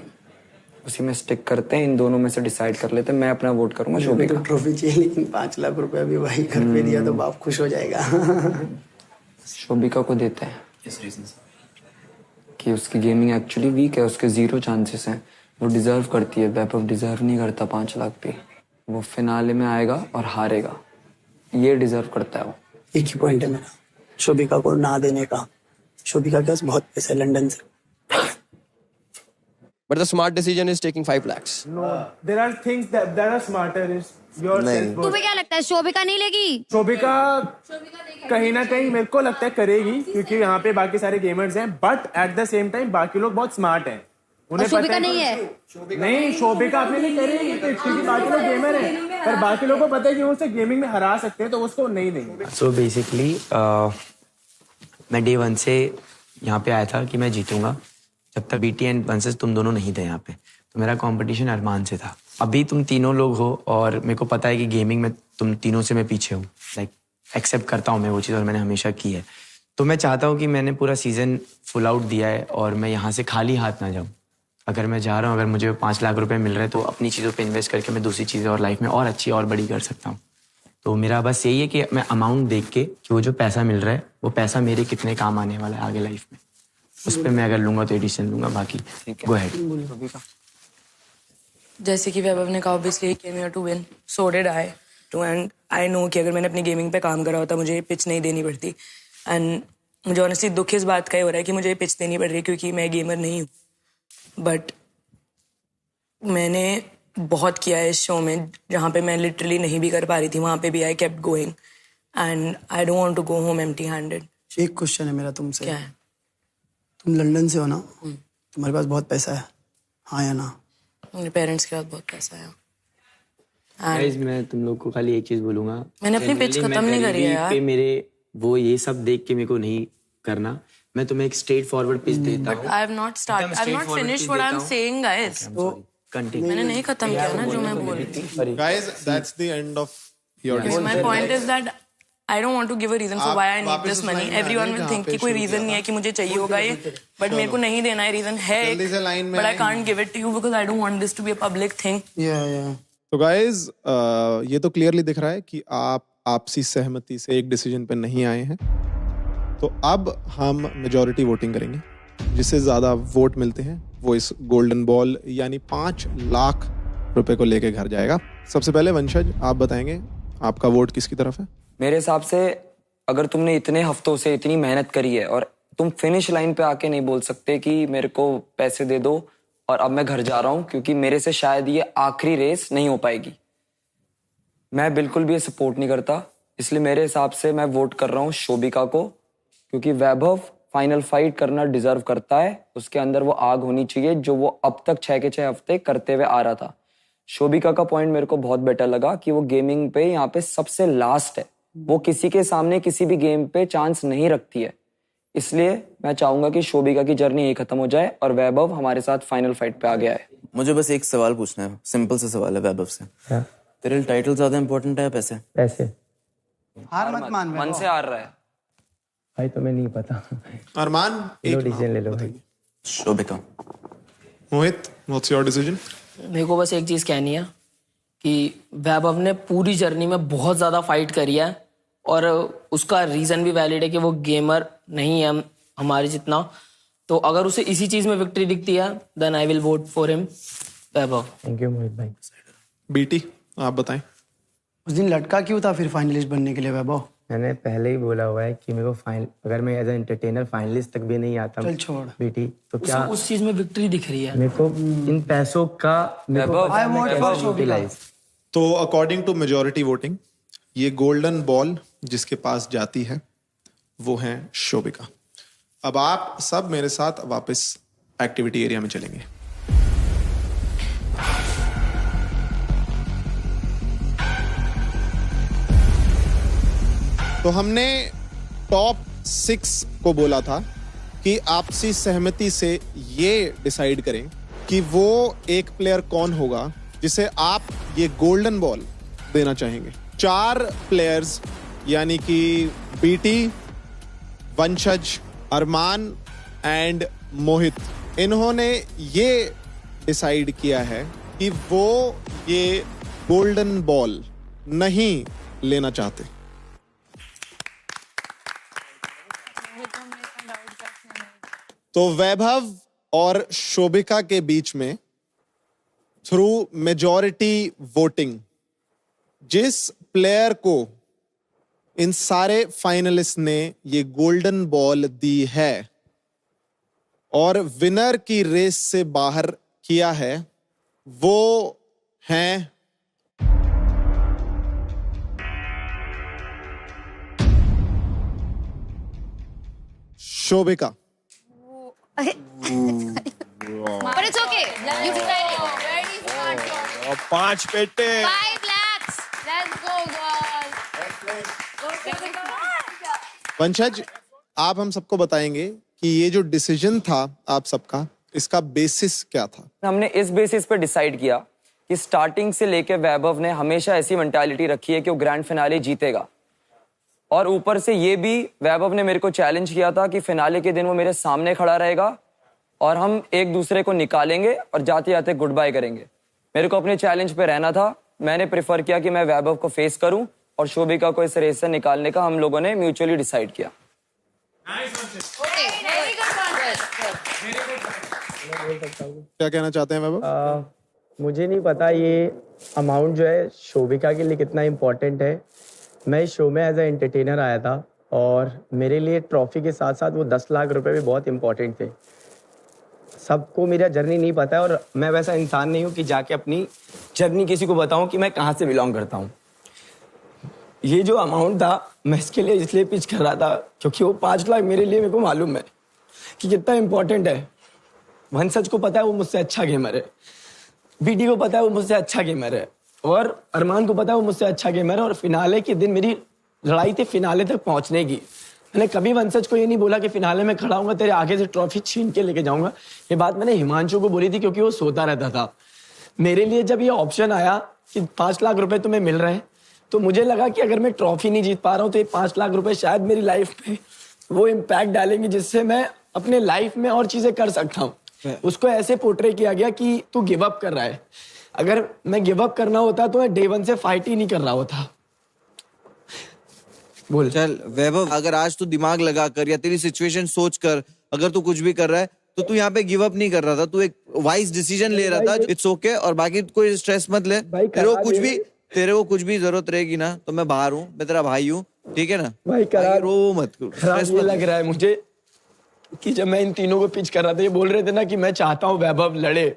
उसी में स्टिक करते हैं, इन दोनों में से डिसाइड कर लेते हैं। मैं अपना वोट करूंगा शोभिका। ट्रॉफी चाहिए, लेकिन 5 लाख रुपए भी भाई घर पे दिया तो बाप खुश हो जाएगा। शोभिका को देते हैं इस रीजन से कि उसकी गेमिंग एक्चुअली वीक है, उसके 0 चांसेस हैं। वो डिजर्व करती है, वैभव डिजर्व नहीं करता 5 लाख पे। वो फिनाले में आएगा और हारेगा, ये डिजर्व करता है वो। एक ही पॉइंट है मेरा, शोभिका को ना देने का। शोभिका के पास बहुत पैसा है लंदन से। But the smart decision is taking 5 lakhs. No, there are things that are smarter. Is yourself. तुम्हें क्या लगता है शोभिका नहीं लेगी? शोभिका कहीं ना कहीं मेरे को लगता है करेगी, क्योंकि यहाँ पे बाकी सारे गेमर्स हैं, but at the same time बाकी लोग बहुत स्मार्ट हैं। उन्हें शोभिका नहीं है। नहीं, शोभिका अपने लिए करेगी क्योंकि बाकी लोग गेमर हैं, पर बाकी लोगों को पता है कि वो उसे गेमिंग में हरा सकते हैं, तो उसको नहीं देंगे। So basically, मैं डे 1 से यहाँ पे आया था कि मैं जीतूंगा जब तक बीटी एंड वंशज तुम दोनों नहीं थे यहाँ पे। तो मेरा कंपटीशन अरमान से था। अभी तुम तीनों लोग हो और मेरे को पता है कि गेमिंग में तुम तीनों से मैं पीछे हूँ। लाइक एक्सेप्ट करता हूँ मैं वो चीज़, और मैंने हमेशा की है। तो मैं चाहता हूँ कि मैंने पूरा सीजन फुल आउट दिया है और मैं यहाँ से खाली हाथ ना जाऊँ। अगर मैं जा रहा हूँ, अगर मुझे 5 लाख रुपए मिल रहे हैं, तो अपनी चीज़ों पे इन्वेस्ट करके मैं दूसरी चीज़ें और लाइफ में और अच्छी और बड़ी कर सकता हूँ। तो मेरा बस यही है कि मैं अमाउंट देख के कि वो जो पैसा मिल रहा है वो पैसा मेरे कितने काम आने वाला है आगे लाइफ में, उस पर मैं अगर लूंगा तो एडिशन लूंगा। बाकी गो अहेड। जैसे कि वैभव ने कहा, obviously he came here to win, so did I too, and I know कि अगर मैंने अपनी गेमिंग पे काम करा होता मुझे ये पिच नहीं देनी पड़ती। एंड मुझे ऑनेस्टली दुख इस बात का ही हो रहा है कि मुझे ये पिच देनी पड़ रही है क्योंकि मैं गेमर नहीं हूँ। बट मैंने बहुत किया है इस शो में, जहाँ पे मैं लिटरली नहीं भी कर पा रही थी, वहाँ पे भी I kept going, and I don't want to go home empty handed. एक क्वेश्चन है मेरा तुमसे। क्या है? तुम लंदन से हो ना, तुम्हारे पास बहुत पैसा है, हाँ या ना? मेरे पेरेंट्स के पास बहुत पैसा है। गाइस, मैं तुम लोग को खाली एक चीज बोलूंगा, मैंने अपनी पिच खत्म नहीं करी है यार। मेरे वो ये सब देख के मेरे को नहीं करना। मैं तुम्हें एक स्ट्रेट फॉरवर्ड पिच देता हूँ। I have not finished what I am saying guys. मैंने नहीं खत्म किया ना जो मैं बोल रही थी। Guys, that's the end of your discussion. My point is that I don't want to give a reason for why I need this money. Everyone will think कि कोई reason नहीं है कि मुझे चाहिए होगा ये, but मेरे को नहीं देना है, reason है, but I can't give it to you because I don't want this to be a public thing. Yeah. तो गाइज ये तो क्लियरली दिख रहा है कि आप आपसी सहमति से एक डिसीजन पे नहीं आए हैं। तो अब हम मेजॉरिटी वोटिंग करेंगे, जिससे ज्यादा वोट मिलते हैं वो इस गोल्डन बॉल यानी 5 लाख रुपए को लेके घर जाएगा। सबसे पहले वंशज, आप बताएंगे आपका वोट किसकी तरफ है? मेरे हिसाब से अगर तुमने इतने हफ्तों से इतनी मेहनत करी है और तुम फिनिश लाइन पे आके नहीं बोल सकते कि मेरे को पैसे दे दो और अब मैं घर जा रहा हूँ क्योंकि मेरे से शायद ये आखिरी रेस नहीं हो पाएगी। मैं बिल्कुल भी ये सपोर्ट नहीं करता, इसलिए मेरे हिसाब से मैं वोट कर रहा हूँ शोभिका को, क्योंकि वैभव फाइनल फाइट करना डिजर्व करता है। उसके अंदर वो आग होनी चाहिए जो वो अब तक 6 के 6 हफ्ते करते हुए आ रहा था। शोभिका का पॉइंट मेरे को बहुत बेटर लगा कि वो गेमिंग पे यहाँ पे सबसे लास्ट है, वो किसी के सामने किसी भी गेम पे चांस नहीं रखती है। इसलिए मैं चाहूंगा कि शोभिका की जर्नी यही खत्म हो जाए और वैभव हमारे साथ फाइनल फाइट पे आ गया है। मुझे बस एक सवाल पूछना है, सिंपल सा सवाल है वैभव से। तेरे लिए टाइटल ज्यादा इंपॉर्टेंट है पैसे? पैसे। हार मत मान मन से हार रहा है भाई, तुम्हें नहीं पता। अरमान लो डिसीजन ले लो भाई। शोभिका। मोहित, व्हाट्स योर डिसीजन? मेरे को बस एक चीज कहनी है कि वैभव ने पूरी जर्नी में बहुत ज्यादा फाइट करी है और उसका रीजन भी वैलिड है कि वो गेमर नहीं है हमारे जितना। तो अगर उसे इसी चीज में विक्ट्री दिखती है then I will vote for him, Vaibhav. Thank you Mohit भाई। बीटी, आप बताएं। उस दिन लटका क्यों था फिर फाइनलिस्ट बनने के लिए वैभव? मैंने पहले ही बोला हुआ है कि मेरे को फाइनल, अगर मैं एज एंटरटेनर फाइनलिस्ट तक भी नहीं आता चल छोड़ बेटी तो क्या उस चीज में विक्ट्री दिख रही है मेरे को। इन पैसों का मेरे को पता है मैं कैसे यूटिलाइज। तो अकॉर्डिंग टू मेजॉरिटी वोटिंग ये गोल्डन बॉल जिसके पास जाती है वो है शोभिका। अब आप सब मेरे साथ वापस एक्टिविटी एरिया में चलेंगे। तो हमने टॉप 6 को बोला था कि आपसी सहमति से ये डिसाइड करें कि वो एक प्लेयर कौन होगा जिसे आप ये गोल्डन बॉल देना चाहेंगे। 4 प्लेयर्स यानी कि बीटी, वंशज, अरमान एंड मोहित, इन्होंने ये डिसाइड किया है कि वो ये गोल्डन बॉल नहीं लेना चाहते। तो वैभव और शोभिका के बीच में थ्रू मेजॉरिटी वोटिंग जिस प्लेयर को इन सारे फाइनलिस्ट ने ये गोल्डन बॉल दी है और विनर की रेस से बाहर किया है वो हैं Shobhika. But it's okay. You decided. Very smart. 5 पेटे। 5 lakhs. Let's go, girls. वंशज, आप हम सबको बताएंगे कि ये जो डिसीजन था आप सबका, इसका बेसिस क्या था? हमने इस बेसिस पे डिसाइड किया कि स्टार्टिंग से लेके वैभव ने हमेशा ऐसी मेंटालिटी रखी है कि वो ग्रैंड फिनाले जीतेगा। और ऊपर से ये भी वैभव ने मेरे को चैलेंज किया था कि फिनाले के दिन वो मेरे सामने खड़ा रहेगा और हम एक दूसरे को निकालेंगे और जाते जाते गुड बाय करेंगे। मेरे को अपने चैलेंज पे रहना था। मैंने प्रेफर किया कि मैं वैभव को फेस करूं और शोभिका को इस रेस से निकालने का हम लोगों ने म्यूचुअली डिसाइड किया। क्या कहना चाहते हैं वैभव? मुझे नहीं पता ये अमाउंट जो है शोभिका के लिए कितना इम्पोर्टेंट है। मैं इस शो में एज ए एंटरटेनर आया था और मेरे लिए ट्रॉफी के साथ साथ वो 10 लाख रुपए भी बहुत इंपॉर्टेंट थे। सबको मेरा जर्नी नहीं पता है और मैं वैसा इंसान नहीं हूँ कि जाके अपनी जर्नी किसी को बताऊँ कि मैं कहाँ से बिलोंग करता हूँ। ये जो अमाउंट था मैं इसके लिए इसलिए पिच कर रहा था क्योंकि वो 5 लाख मेरे लिए, मेरे को मालूम है कि कितना इंपॉर्टेंट है। वंशज को पता है वो मुझसे अच्छा गेमर है, बीटी को पता है वो मुझसे अच्छा गेमर है और अरमान को पता है वो मुझसे अच्छा गेमर है। और फिनाले के दिन मेरी लड़ाई थी फिनाले तक पहुंचने की। मैंने कभी वंशज को ये नहीं बोला कि फिनाले में खड़ा हूंगा तेरे आगे से ट्रॉफी छीन के लेके जाऊंगा। ये बात मैंने हिमांशु को बोली थी क्योंकि वो सोता रहता था। मेरे लिए जब ये ऑप्शन आया कि 5 लाख रुपए तुम्हें मिल रहे हैं तो मुझे लगा कि अगर मैं ट्रॉफी नहीं जीत पा रहा हूँ तो ये 5 लाख रुपए शायद मेरी लाइफ में वो इम्पैक्ट डालेंगे जिससे मैं अपने लाइफ में और चीजें कर सकता हूँ। उसको ऐसे पोर्ट्रे किया गया कि तू गिव अप कर रहा है। अगर मैं गिव अप करना होता तो मैं डे 1 से फाइट ही नहीं कर रहा होता। बोल चल वैभव, अगर आज तू दिमाग लगा कर या तेरी सिचुएशन सोच कर अगर तू कुछ भी कर रहा है तो तू यहाँ पे गिव अप नहीं कर रहा था, तू एक वाइज डिसीजन ले रहा था। इट्स ओके और बाकी कोई स्ट्रेस मत ले। तेरे को कुछ भी जरूरत रहेगी ना तो मैं बाहर हूँ, मैं तेरा भाई हूँ, ठीक है ना भाई? रो मत, खराब ये लग रहा है मुझे कि जब मैं इन तीनों को पिच कर रहा था, ये बोल रहे थे ना कि मैं चाहता हूँ वैभव लड़े,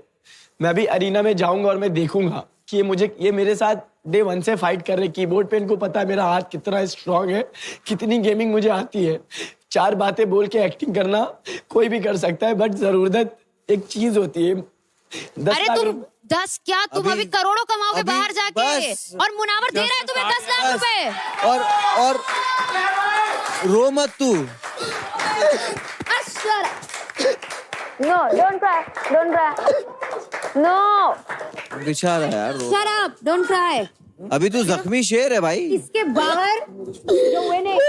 मैं भी अरीना में जाऊंगा और मैं देखूंगा कि ये मेरे साथ डे 1 से फाइट कर रहे। कीबोर्ड पे इनको पता है मेरा हाथ कितना स्ट्रांग है, कितनी गेमिंग मुझे आती है। 4 बातें बोल के एक्टिंग करना कोई भी कर सकता है, बट जरूरत एक चीज होती है। अरे तुम 10 क्या, तुम अभी करोड़ों कमाओगे बाहर जाके, और मुनावर दे रहा है तुम्हें 10 लाख रुपए। और रो मत तू। No, don't cry. Don't cry. No. बेचारा यार रो। Shut up, don't cry. अभी तू जख्मी शेर है भाई। इसके बाहर जो winning.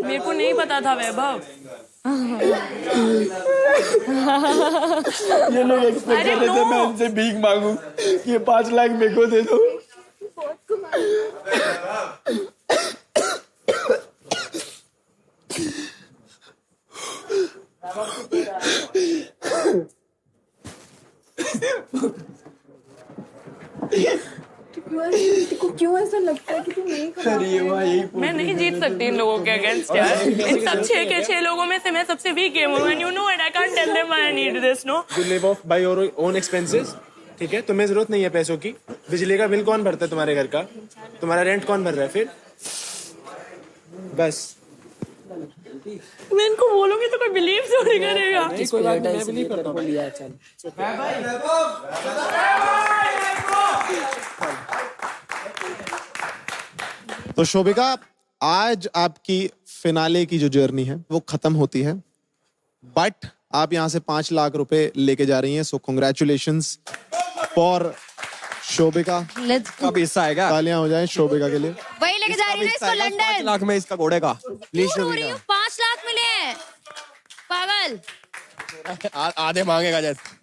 मेरे को नहीं पता था वैभव। ये लोग एक्सपेक्ट कर रहे थे मैं इनसे भीख मांगू, ये 5 लाख मेरे को दे दो। क्यों ऐसा लगता है कि तुम नहीं कर मैं नहीं जीत सकती इन लोगों के अगेंस्ट यार। इन सब 6 के 6 लोगों में से मैं सबसे वीक गेम हूँ, and you know it. I can't tell them I need this, no. You live off by your own expenses, ठीक है? तुम्हें जरूरत नहीं है पैसों की। बिजली का बिल कौन भरता है तुम्हारे घर का? तुम्हारा रेंट कौन भर रहा है फिर? बस मैं इनको बोलूंगी तो कोई बिलीव थोड़ी करेगा। कोई बात नहीं, मैं बिलीव करता हूँ। तो शोभिका, आज आपकी फिनाले की जो जर्नी है वो खत्म होती है, बट आप यहां से 5 लाख रुपए लेके जा रही हैं। सो कॉन्ग्रेचुलेशंस फॉर शोभिका। कब हिस्सा आएगा? तालियां हो जाएं शोभिका के लिए। वही लेके जा रही है इसको लंदन। 5 लाख में इसका घोड़े का। प्लीज शोभिका। 5 लाख मिले हैं, पागल। आधे मांगेगा जैसे।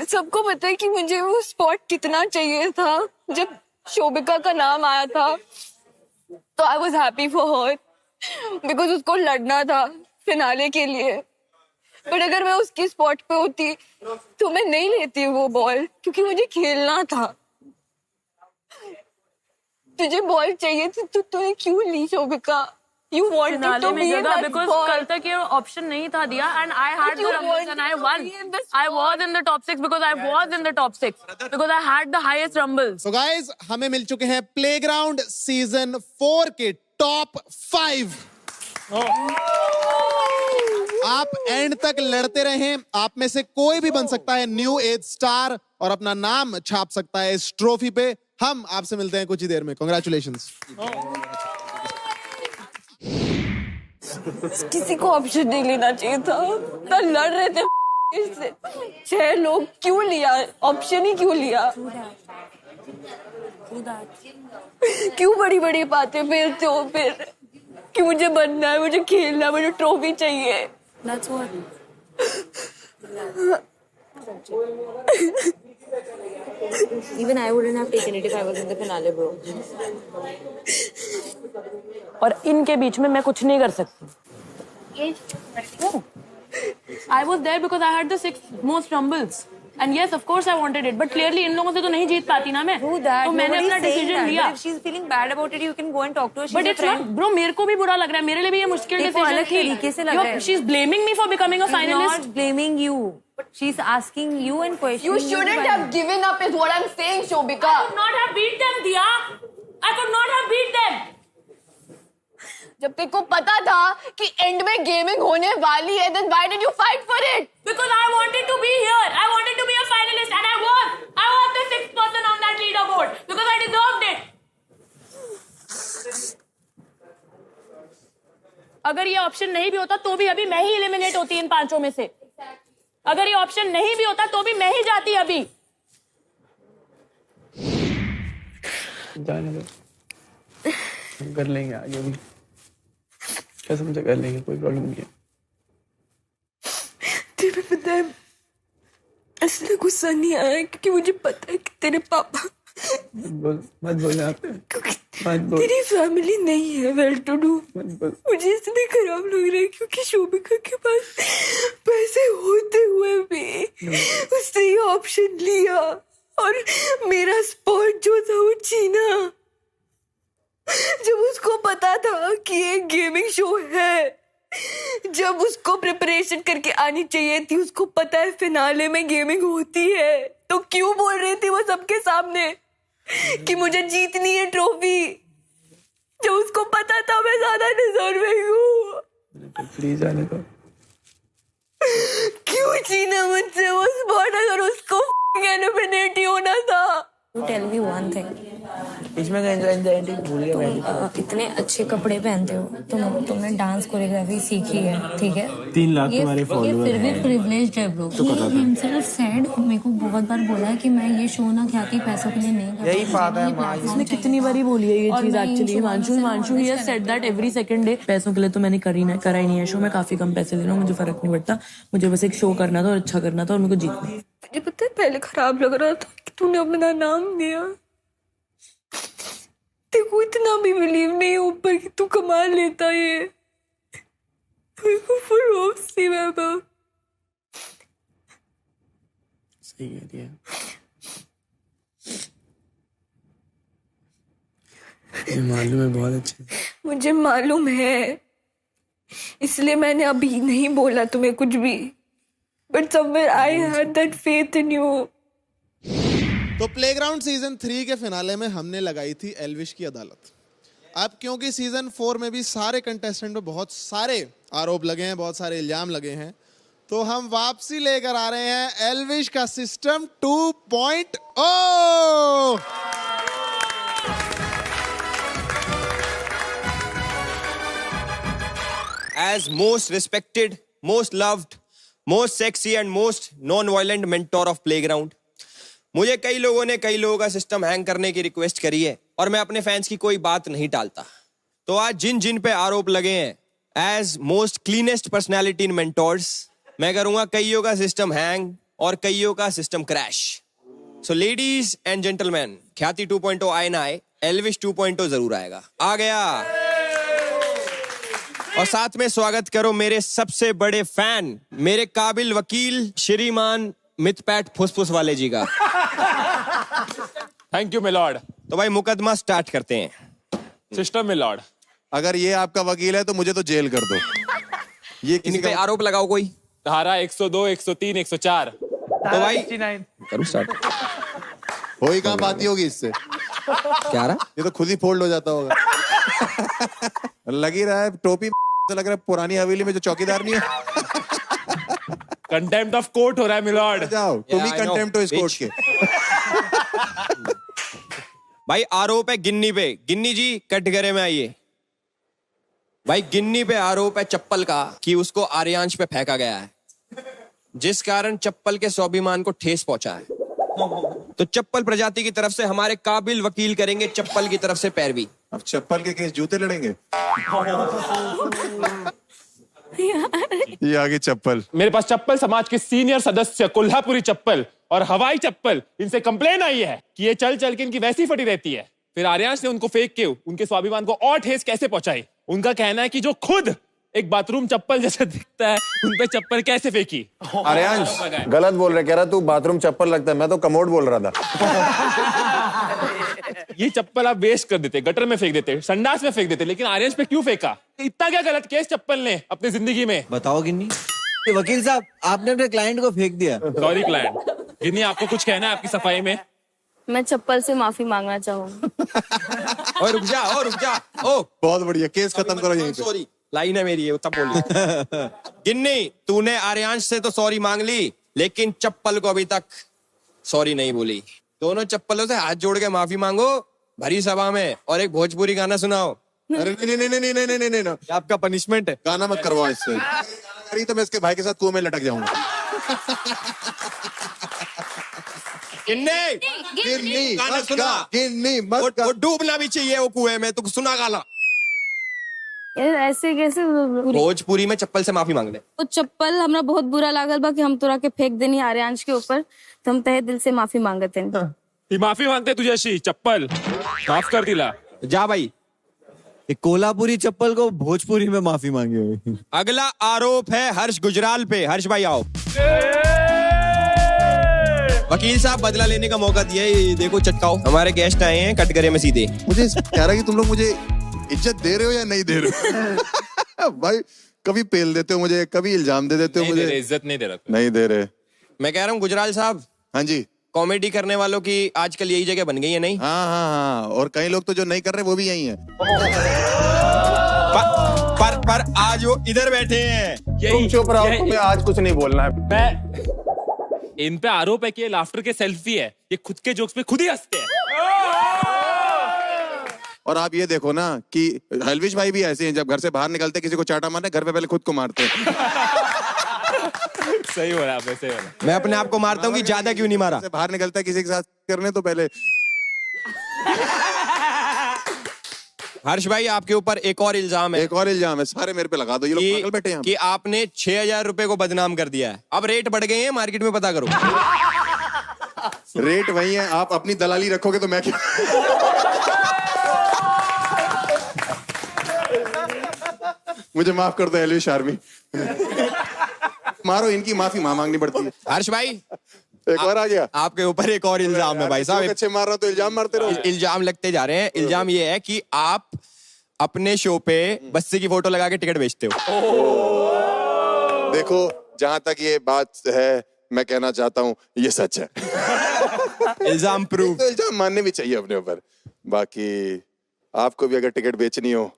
सबको पता है कि मुझे वो स्पॉट कितना चाहिए था। जब शोभिका का नाम आया था तो I was happy for her, because उसको लड़ना था फिनाले के लिए। बट अगर मैं उसकी स्पॉट पे होती तो मैं नहीं लेती वो बॉल, क्योंकि मुझे खेलना था। तुझे बॉल चाहिए थी तो तूने क्यों ली Shobhika? You wanted to be in that because ball. कल तक ये ऑप्शन नहीं था दिया, and I had the rumbles and I won. I was in the top 6 because I was in the top 6 because I had the highest rumbles. So guys, हमें मिल चुके हैं प्लेग्राउंड सीजन 4 के टॉप 5। आप एंड तक लड़ते रहें, आप में से कोई भी बन सकता है न्यू एज स्टार और अपना नाम छाप सकता है इस ट्रॉफी पे। हम आपसे मिलते हैं कुछ ही देर में। कांग्रेचुलेशंस। किसी को ऑप्शन नहीं लेना चाहिए था, तो लड़ रहे थे इससे। 6 लोग क्यों लिया ऑप्शन ही क्यों लिया? क्यों बड़ी बड़ी बातें फेरते हो फिर कि मुझे बनना है, मुझे खेलना है, मुझे ट्रॉफी चाहिए? That's what. Even I wouldn't have taken it if I was in the finale, bro. और इनके बीच में मैं कुछ नहीं कर सकती। I was there because I had the 6 most rumbles. And yes, of course I wanted it, but clearly इन लोगों से तो नहीं जीत पाती ना मैं। तो मैंने अपना डिसीजन लिया। If she's feeling bad about it, you can go and talk to her. But it's not, bro. मेरे को भी बुरा लग रहा है। मेरे लिए भी ये मुश्किल डिसीजन अलग तरीके से लग रहा है। She's blaming me for becoming a She's finalist. not blaming you. She's asking you and questioning You shouldn't have given up is what I'm saying, Shobika. I could not have beat them, Diya. I could not have beat them. जब तेरे को पता था कि एंड में गेमिंग होने वाली है, then why did you fight for it? Because I wanted to be here. I wanted to be a finalist, and I was. I was the 6th person on that leaderboard because I deserved it. अगर ये ऑप्शन नहीं भी होता तो भी अभी मैं ही एलिमिनेट होती इन 5 में से। अगर ये ऑप्शन नहीं भी होता तो भी मैं ही जाती अभी। जाने दो, हम कर लेंगे आगे भी, कसम से कर लेंगे, कोई प्रॉब्लम नहीं है। तुम्हें पता है इसलिए गुस्सा नहीं आया क्योंकि मुझे पता है कि तेरे पापा मत बोल यहाँ पे। क्योंकि तेरी फैमिली नहीं है वेल टू डू। मुझे इसलिए खराब लग रहा है क्योंकि शोभिका के पास पैसे होते हुए भी उसने ये ऑप्शन लिया और मेरा स्पॉट जो था वो छीना। जब उसको पता था कि ये गेमिंग शो है, जब उसको प्रिपरेशन करके आनी चाहिए थी, उसको पता है फिनाले में गेमिंग होती है, तो क्यों बोल रही थी वो सबके सामने कि मुझे जीतनी है ट्रॉफी, जब उसको पता था मैं ज्यादा डिजर्विंग हूँ। प्लीज आने दो। क्यों छीना मुझसे वो स्पॉट अगर उसको एलिमिनेट ही होना था। To tell me one thing. इसमें भूल गया। इतने अच्छे कपड़े पहनते हो तुमने डांस कोरियोग्राफी सीखी है, ठीक है? 3 लाख तुम्हारे फॉलोअर फिर भी प्रिविलेज्ड है ब्रो। He himself said, मेरे को बहुत बार बोला है कि मैं ये शो ना ख्याति पैसों के लिए नहीं करता। यही बात है। उसने कितनी बारी बोली है ये चीज actually. Himanshu he has said that every second day. पैसों के लिए तो मैंने करा ही नहीं है शो। मैं काफी कम पैसे ले रहा हूँ, मुझे फर्क नहीं पड़ता। मुझे बस एक शो करना था और अच्छा करना था और मेरे को जीतना। मुझे पता है पहले खराब लग रहा था कि तूने अपना नाम दिया। तेरे को इतना भी बिलीव नहीं ऊपर कि तू कमा लेता ये। मेरे को फुल होप सी वैभव। सही कह रही है। ये मालूम है बहुत अच्छे। मुझे मालूम है, इसलिए मैंने अभी नहीं बोला तुम्हें कुछ भी। But somewhere I had that faith in you. तो प्लेग्राउंड सीजन 3 के फिनाले में हमने लगाई थी एल्विश की अदालत। अब क्योंकि सीजन 4 में भी सारे कंटेस्टेंट पे बहुत सारे आरोप लगे हैं, बहुत सारे इल्जाम लगे हैं, तो हम वापसी लेकर आ रहे हैं एल्विश का system 2.0। As most respected, most loved, most sexy and most non-violent mentor of playground, मुझे कई लोगों ने कई लोगों का सिस्टम हैंग करने की रिक्वेस्ट करी है और मैं अपने फैंस की कोई बात नहीं टालता। तो आज जिन जिन पे आरोप लगे हैं, as most cleanest personality in mentors, मैं करूंगा कईयों का सिस्टम हैंग और कईयों का system crash. So ladies and gentleman, Khyati 2.0 आए ना आए, एल्विश 2.0 जरूर आएगा। आ गया। और साथ में स्वागत करो मेरे सबसे बड़े फैन, मेरे काबिल वकील श्रीमान मितपैट फुसफुस वाले जी का। Thank you milord. तो भाई मुकदमा स्टार्ट करते हैं। सिस्टम मिलॉर्ड, अगर ये आपका वकील है तो मुझे तो जेल कर दो। ये किसी पे आरोप लगाओ कोई। धारा 102, 103, 104। तो भाई करूं स्टार्ट। हो ही कहाँ पाती होगी इससे। क्या रहा? ये तो खुद ही फोल्ड हो जाता होगा। लग ही रहा है टोपी से, लग रहा है पुरानी हवेली में जो चौकीदार नहीं है। कंटेम्प्ट ऑफ कोर्ट हो रहा है मिलॉर्ड। जाओ तुम ही कंटेम्प्ट हो इस कोर्ट के। भाई आरोप है गिन्नी पे। गिन्नी जी कटघरे में आइए। भाई गिन्नी पे आरोप है चप्पल का कि उसको आर्यांश पे फेंका गया है, जिस कारण चप्पल के स्वाभिमान को ठेस पहुंचा है। तो चप्पल प्रजाति की तरफ से हमारे काबिल वकील करेंगे चप्पल की तरफ से पैरवी। अब चप्पल के केस जूते लड़ेंगे। ये आगे चप्पल। मेरे पास चप्पल समाज के सीनियर सदस्य कोल्हापुरी चप्पल और हवाई चप्पल, इनसे कंप्लेन आई है कि ये चल चल के इनकी वैसी फटी रहती है। फिर आर्यांश ने उनको फेंक के उनके स्वाभिमान को और ठेस कैसे पहुंचाई। उनका कहना है कि जो खुद एक बाथरूम चप्पल जैसा दिखता है, उन पे चप्पल कैसे फेंकी। आर्यांश गलत बोल रहे, कह रहा तू बाथरूम चप्पल लगता है, मैं तो कमोड बोल रहा था। ये चप्पल आप वेस्ट कर देते, गटर में फेंक देते, संडास में फेंक देते, लेकिन आर्यांश पे क्यों फेंका? इतना क्या गलत किया इस चप्पल ने अपनी जिंदगी में? बताओ गिन्नी। वकील साहब, आपने अपने क्लाइंट को फेंक दिया। Sorry client. गिन्नी, आपको कुछ कहना है आपकी सफाई में? मैं चप्पल से माफी मांगना चाहूंगा। और रुक जा। ओ बहुत बढ़िया, केस खत्म करो यहीं पे। सॉरी, लाइन है मेरी, ये तब बोली। गिन्नी, तूने आर्यांश से तो सॉरी मांग ली, लेकिन चप्पल को अभी तक सॉरी नहीं बोली। दोनों चप्पलों से हाथ जोड़ के माफी मांगो भरी सभा में और एक भोजपुरी गाना सुनाओ। अरे नहीं, आपका पनिशमेंट है। गाना मत करवाओ इससे। अरे तो मैं इसके भाई के साथ कुएं में लटक जाऊंगा। गिन्नी गाना सुना। गिन्नी मत वो डूबना भी चाहिए वो कुएं में, तू सुना गाना। यार ऐसे कैसे? भोजपुरी में चप्पल से माफी मांग ले। वो चप्पल हमरा बहुत बुरा लागल बा कि हम तोरा के फेंक देनी आर्यांश के ऊपर, तो हम तहे दिल से माफी मांगते हैं। माफी मांगते तुझे शी चप्पल माफ कर दिला। जा भाई। एक कोल्हापुरी चप्पल को भोजपुरी में माफी मांगी हुई। अगला आरोप है हर्ष गुजराल पे। हर्ष भाई आओ। वकील साहब बदला लेने का मौका दिया है, देखो चटकाओ। हमारे गेस्ट आए हैं कटघरे में सीधे। मुझे कह रहा कि तुम लोग मुझे इज्जत दे रहे हो या नहीं दे रहे हो? भाई कभी पेल देते हो मुझे, कभी इल्जाम दे देते हो मुझे। इज्जत नहीं दे रहा। नहीं दे रहे। मैं कह रहा हूँ गुजराल साहब। हाँ जी। कॉमेडी करने वालों की आजकल यही जगह बन गई है नहीं? हाँ, और कई लोग तो जो नहीं कर रहे वो भी यही है। पर आज वो इधर बैठे हैं। तुम चुप रहो, तुम्हें आज कुछ नहीं बोलना है। मैं इन पे आरोप है कि ये लाफ्टर के सेल्फी है, ये खुद के जोक्स पे खुद ही हंसते हैं। और आप ये देखो ना कि हलविश भाई भी ऐसे हैं, जब घर से बाहर निकलते किसी को चाटा मारने, घर पे पहले खुद को मारते हैं। सही हो रहा है, सही हो रहा है। मैं अपने आप को मारता हूँ कि ज्यादा क्यों नहीं मारा। बाहर निकलता है किसी के साथ करने तो पहले। हर्ष भाई आपके ऊपर एक और इल्जाम है। एक और इल्जाम है, सारे मेरे पे लगा दो, ये लोग पागल बैठे हैं। कि आपने 6,000 रुपए को बदनाम कर दिया है। अब रेट बढ़ गए हैं मार्केट में, पता करो। रेट वही है, आप अपनी दलाली रखोगे तो मैं क्या। मुझे माफ कर दो हलविश आर्मी। मारो, इनकी माफी मांगनी पड़ती है। हर्ष भाई एक बार आ गया आपके ऊपर एक और इल्जाम है भाई साहब। अच्छे मार रहा तो इल्जाम मारते रहो। इल्जाम लगते जा रहे हैं। इल्जाम ये है कि आप अपने शो पे बस्सी की फोटो लगा के टिकट बेचते हो। देखो जहां तक ये बात है, मैं कहना चाहता हूँ ये सच है। इल्जाम प्रूव। तो इल्जाम मानने भी चाहिए अपने ऊपर। बाकी आपको भी अगर टिकट बेचनी हो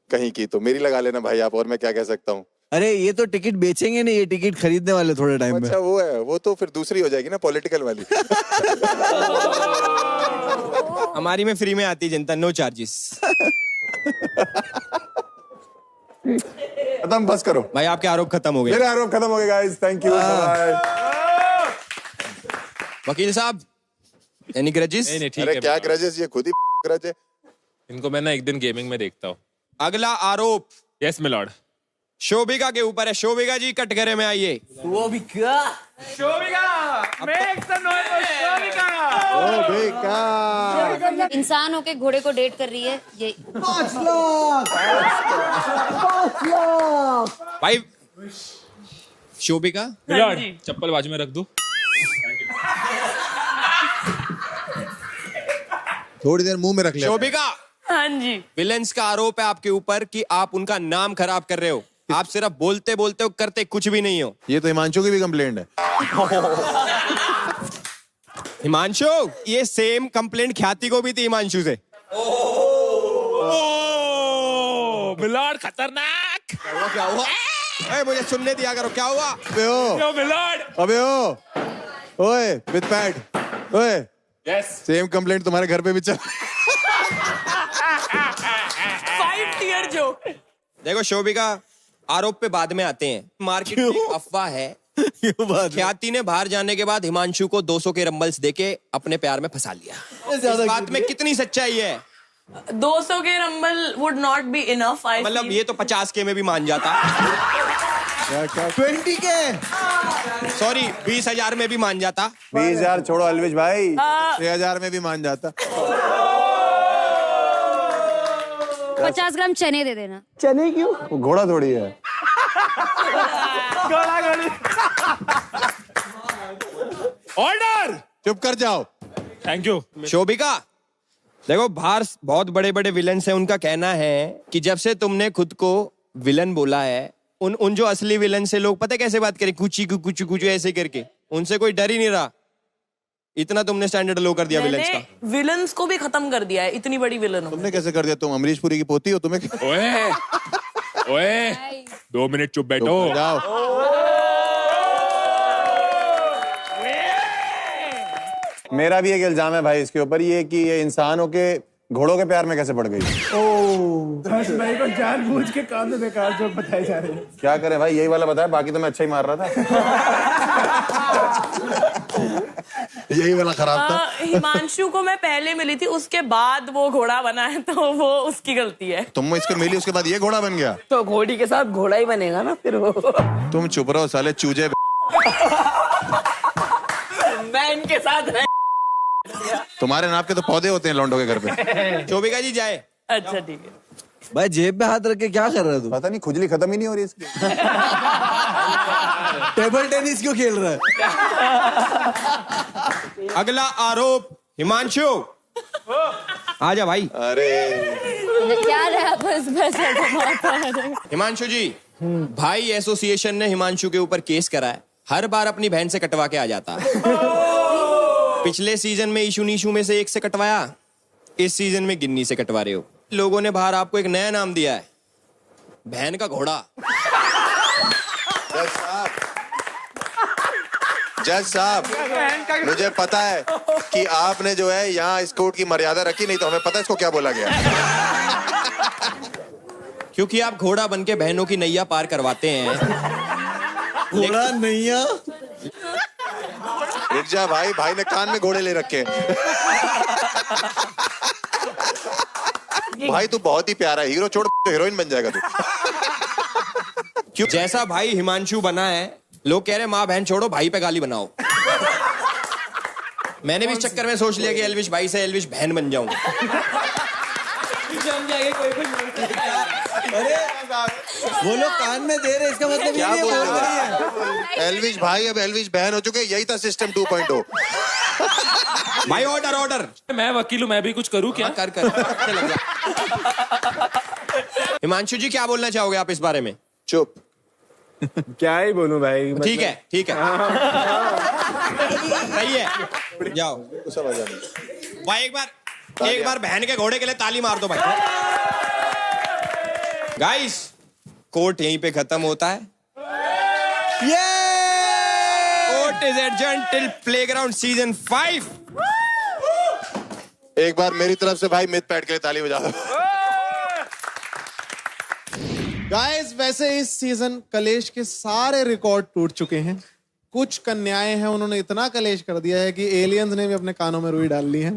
कहीं की तो मेरी लगा लेना भाई आप, और मैं क्या कह सकता हूँ। अरे ये तो टिकट बेचेंगे नहीं, ये टिकट खरीदने वाले थोड़े टाइम में। अच्छा वो है, वो तो फिर दूसरी हो जाएगी ना, पॉलिटिकल वाली। हमारी में फ्री में आती है जनता, नो चार्जेस। खत्म, बस करो भाई, आपके आरोप खत्म हो गए। मेरे आरोप खत्म हो गए गाइस, थैंक यू, बाय। वकील साहब एनी ग्रजेस? नहीं ठीक अरे है। क्या ग्रजेस, ये खुद ही ग्रज है। इनको मैं ना एक दिन गेमिंग में देखता हूँ। अगला आरोप यस मिलॉर्ड शोभिका के ऊपर है। शोभिका जी कटघरे में आइए। इंसान होके घोड़े को डेट कर रही है ये। 5 लाख। भाई शोभिका मिलॉर्ड चप्पल बाजू में रख दो। थोड़ी देर मुंह में रख लिया। शोभिका, हाँ जी। विलेंस का आरोप है आपके ऊपर कि आप उनका नाम खराब कर रहे हो। आप सिर्फ बोलते बोलते हो, करते कुछ भी नहीं हो। ये तो हिमांशु की भी कंप्लेंट है। हिमांशु, ये सेम कंप्लेंट ख्याति को भी थी हिमांशु से। मिलॉर्ड खतरनाक। क्या हुआ? मुझे सुनने दिया करो, क्या हुआ? मिलॉर्ड। अबे ओए विद पैड, ओए यस सेम कंप्लेंट तुम्हारे घर पे भी चल। 5 टीयर जोक। देखो शोभिका, आरोप पे बाद में आते हैं। मार्केट में अफवाह है ख्याति ने बाहर जाने के बाद हिमांशु को 200 के रंबल्स देके अपने प्यार में फंसा लिया। इस बात में कितनी सच्चाई है? 200 के rumble would not be enough. मतलब ये तो 50 के में भी मान जाता। 20 के, सॉरी 20,000 में भी मान जाता। 20,000 छोड़ो अलविश भाई, 6,000 में भी मान जाता। 50 ग्राम चने दे देना। चने क्यों? वो घोड़ा थोड़ी है। ऑर्डर। चुप कर जाओ। Thank you. शोभिका, देखो बाहर बहुत बड़े बड़े विलन हैं, उनका कहना है कि जब से तुमने खुद को विलन बोला है, उन जो असली विलन से लोग पता है कैसे बात करें, कुची कुछ ऐसे करके, उनसे कोई डर ही नहीं रहा। इतना तुमने स्टैंडर्ड लो कर दिया विलन्स का। विलन्स को भी खत्म कर दिया है, इतनी बड़ी विलन हो। तुमने कैसे कर दिया? तुम अमरीश पुरी की पोती हो, तुम्हें ओए 2 मिनट चुप बैठो। जाओ। मेरा भी एक इल्जाम है भाई इसके ऊपर, ये कि ये इंसानों के घोड़ों के प्यार में कैसे पड़ गई। हर्ष भाई को जानबूझ के काम में बेकार जोक बताए जा रहे हैं। क्या करें भाई, यही वाला बताया, बाकी तो मैं अच्छा ही मार रहा था। यही वाला खराब था। हिमांशु को मैं पहले मिली थी, उसके बाद वो घोड़ा बना है, तो वो उसकी गलती है। तुम इसके मिली, उसके बाद ये घोड़ा बन गया। तो घोड़ी के साथ घोड़ा ही बनेगा ना फिर वो। तुम चुप रहो साले चूजे। मैं इनके साथ तुम्हारे नाप के तो पौधे होते हैं लौंडों के घर पे। शोभिका जी जाए। अच्छा ठीक है। भाई जेब में हाथ रख के क्या कर रहा है तू? पता नहीं खुजली खत्म ही नहीं हो रही इसकी। टेबल टेनिस क्यों खेल रहा है? अगला आरोप हिमांशु, आजा भाई। अरे क्या रहा बस हिमांशु जी, भाई एसोसिएशन ने हिमांशु के ऊपर केस करा है, हर बार अपनी बहन से कटवा के आ जाता है। पिछले सीजन में ईशु नीशु में से एक से कटवाया, इस सीजन में गिन्नी से कटवा रहे हो। लोगों ने बाहर आपको एक नया नाम दिया है, बहन का घोड़ा। जज साहब, मुझे पता है कि आपने जो है यहाँ इस कोर्ट की मर्यादा रखी, नहीं तो हमें पता है इसको क्या बोला गया। क्योंकि आप घोड़ा बन के बहनों की नैया पार करवाते हैं। घोड़ा नैया? रुक जा भाई, भाई ने कान में घोड़े ले रखे। भाई तू बहुत ही प्यारा हीरो, छोड़ हीरोइन बन जाएगा तू। क्यों? जैसा भाई हिमांशु बना है, लोग कह रहे माँ बहन छोड़ो, भाई पे गाली बनाओ। मैंने भी इस चक्कर में सोच लिया कि एल्विश भाई से एल्विश बहन बन जाऊं। अरे वो लोग कान में दे रहे, इसका मतलब क्या ये बोल बोल रहे रही है। हो? एल्विश भाई अब एल्विश बहन हो चुके, यही था सिस्टम 2.0। भाई ऑर्डर ऑर्डर। मैं वकील हूँ, मैं भी कुछ करूँ क्या? कर लग जा। हिमांशु जी क्या बोलना चाहोगे आप इस बारे में? चुप। क्या ही बोलूं भाई। ठीक है ठीक है, सही है, जाओ। भाई एक बार बहन के घोड़े के लिए ताली मार दो भाई। गाइस, कोर्ट यहीं पे खत्म होता है। Court is adjourned till playground season 5। एक बार मेरी तरफ से भाई मिथ पैट के लिए ताली बजा दो। गाइस, वैसे इस सीजन कलेश के सारे रिकॉर्ड टूट चुके हैं। कुछ कन्याएं हैं, उन्होंने इतना कलेश कर दिया है कि एलियंस ने भी अपने कानों में रुई डाल ली है।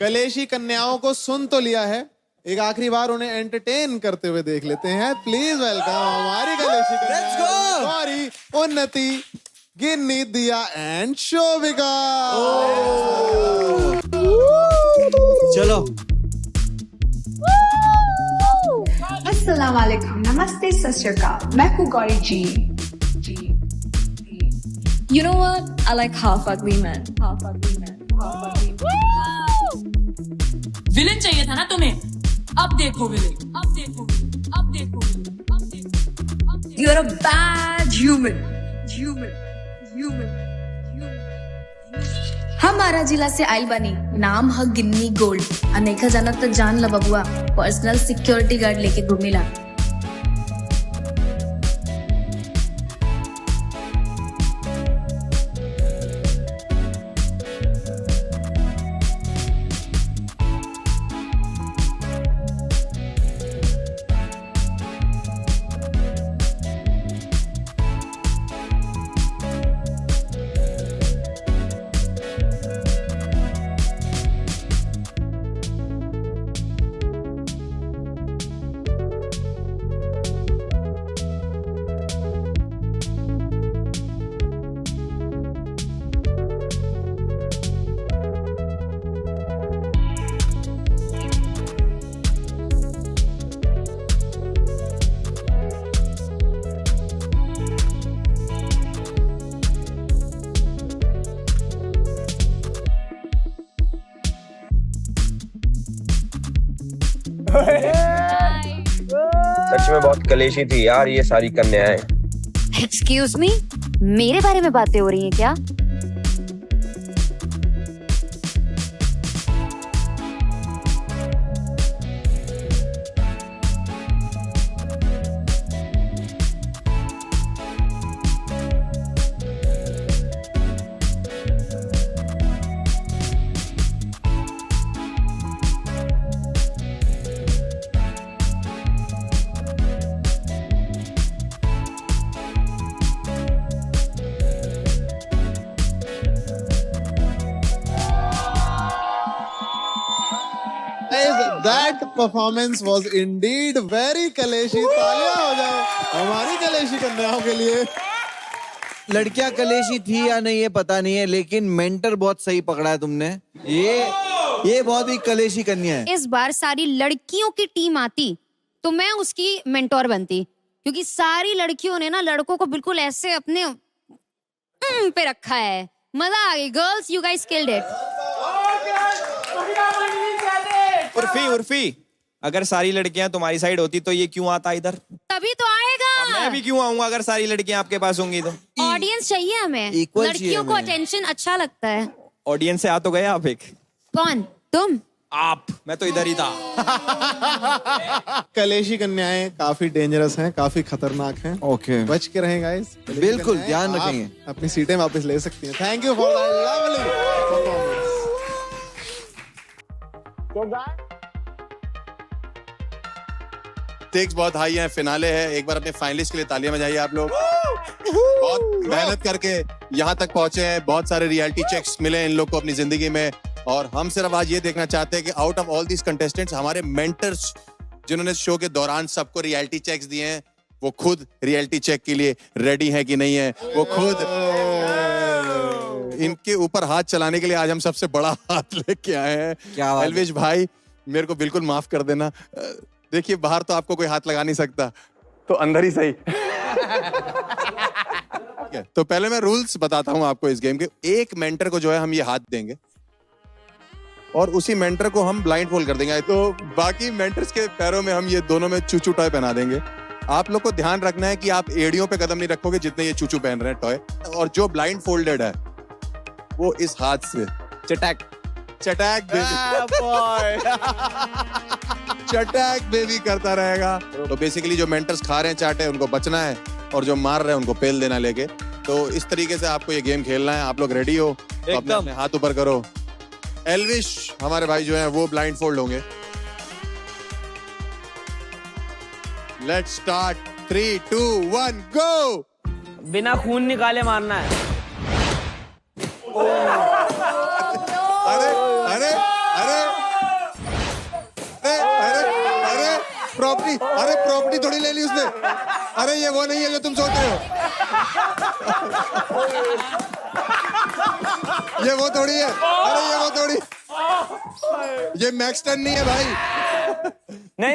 कलेशी कन्याओं को सुन तो लिया है, एक आखिरी बार उन्हें एंटरटेन करते हुए देख लेते हैं। प्लीज वेलकम हमारी कलेशी कन्याएं गौरी, उन्नति, गिन्नी, दिया एंड शोभिका। चलो। अस्सलाम वालेकुम, नमस्ते, सत श्री अकाल, मैं हूँ गौरी जी। You know what? I like half ugly men. Half ugly men. Half ugly men. Villain चाहिए था ना तुम्हें? अब देखो विलेन, अब देखो विलेन, अब देखो विलेन, अब देखो। You're a bad human. Human. हमारा जिला से आइल बनी, नाम है गिन्नी गोल्ड। अनेका जानत तो जान ला बबुआ, पर्सनल सिक्योरिटी गार्ड लेके घूमिला। सच में बहुत कलेशी थी यार ये सारी कन्याएं। एक्सक्यूज मी, मेरे बारे में बातें हो रही हैं क्या? That performance was indeed very कलेशी। तालियां हो जाए हमारी कलेशी कन्याओं के लिए। लड़कियां कलेशी थी या नहीं ये पता नहीं है, लेकिन मेंटर बहुत सही पकड़ा है तुमने। ये बहुत ही कलेशी कन्या है। इस बार सारी लड़कियों की टीम आती तो मैं उसकी मेंटोर बनती, क्योंकि सारी लड़कियों ने ना लड़कों को बिल्कुल ऐसे अपने पे रखा है। मजा आ गई। Girls, you guys killed it. Urfi, अगर सारी लड़कियां तुम्हारी साइड होती तो ये क्यों आता इधर? तभी तो आएगा। मैं भी क्यों आऊंगा अगर सारी लड़कियां आपके पास होंगी तो? ऑडियंस चाहिए हमें। लड़कियों को अटेंशन अच्छा लगता है। ऑडियंस से आ तो गए आप एक। कौन? तुम? आप। मैं तो इधर ही था। कलेशी कन्याएं काफी डेंजरस हैं, काफी खतरनाक हैं। ओके, बच के रहें गाइस। बिल्कुल ध्यान रखेंगे। अपनी सीटें वापस ले सकती हैं। Thank you for the lovely performance. Stakes बहुत हाई है, फिनाले है। एक बार अपने फाइनलिस्ट के लिए तालियां बजाइए आप लोग। बहुत मेहनत करके यहाँ तक पहुंचे हैं, बहुत सारे रियलिटी चेक्स मिले इन लोग को अपनी जिंदगी में, और हम सिर्फ आज ये देखना चाहते हैं कि out of all these contestants हमारे मेंटर्स जिन्होंने शो के दौरान सबको रियलिटी चेक्स दिए हैं, वो खुद रियलिटी चेक के लिए रेडी है कि नहीं है। वो खुद इनके ऊपर हाथ चलाने के लिए आज हम सबसे बड़ा हाथ लेके आए हैं। एल्विश भाई, मेरे को बिल्कुल माफ कर देना। देखिए, बाहर तो आपको कोई हाथ लगा नहीं सकता, तो अंदर ही सही। तो पहले मैं रूल्स बताता हूं आपको इस गेम के। एक मेंटर को जो है हम ये हाथ देंगे और उसी मेंटर को हम ब्लाइंड फोल्ड कर देंगे। तो बाकी मेंटर्स के पैरों में हम ये दोनों में चूचू टॉय पहना देंगे। आप लोग को ध्यान रखना है कि आप एड़ियों पे कदम नहीं रखोगे जितने ये चूचू पहन रहे हैं टॉय, और जो ब्लाइंड फोल्डेड है वो इस हाथ से चटैक बेबी करता रहेगा। तो बेसिकली जो मेंटर्स खा रहे हैं चाटे उनको बचना है, और जो मार रहे हैं उनको पेल देना लेके। तो इस तरीके से आपको ये गेम खेलना है। आप लोग रेडी हो तो अपने हाथ ऊपर करो। एल्विश हमारे भाई जो हैं वो ब्लाइंड फोल्ड होंगे। Let's start. 3, 2, 1 गो। बिना खून निकाले मारना है। अरे अरे अरे अरे अरे प्रॉपर्टी थोड़ी ले ली उसने। अरे ये वो नहीं है जो तुम सोच रहे हो। ये वो थोड़ी है। अरे ये वो थोड़ी, ये मैक्स 10 नहीं है भाई। नहीं,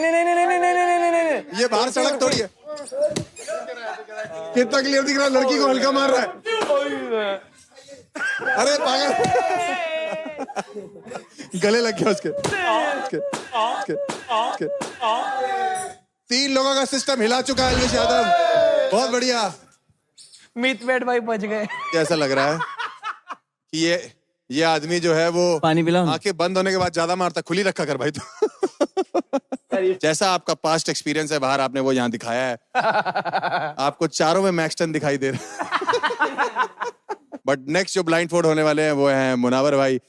ये बाहर सड़क थोड़ी है। कितना क्लियर दिख रहा है, लड़की को हल्का मार रहा है। अरे पागल, गले लग गया उसके। 3 लोगों का सिस्टम हिला चुका है एल्विश यादव। बहुत बढ़िया। मितवेट भाई बच गए। कैसा लग रहा है कि ये आदमी जो है वो पानी पिला, आंखें बंद होने के बाद ज्यादा मारता। खुली रखा कर भाई तू। जैसा आपका पास्ट एक्सपीरियंस है बाहर, आपने वो यहाँ दिखाया है। आपको चारों में मैक्स 10 दिखाई दे रहा है। बट नेक्स्ट जो ब्लाइंड फोल्ड होने वाले हैं वो हैं मुनावर भाई।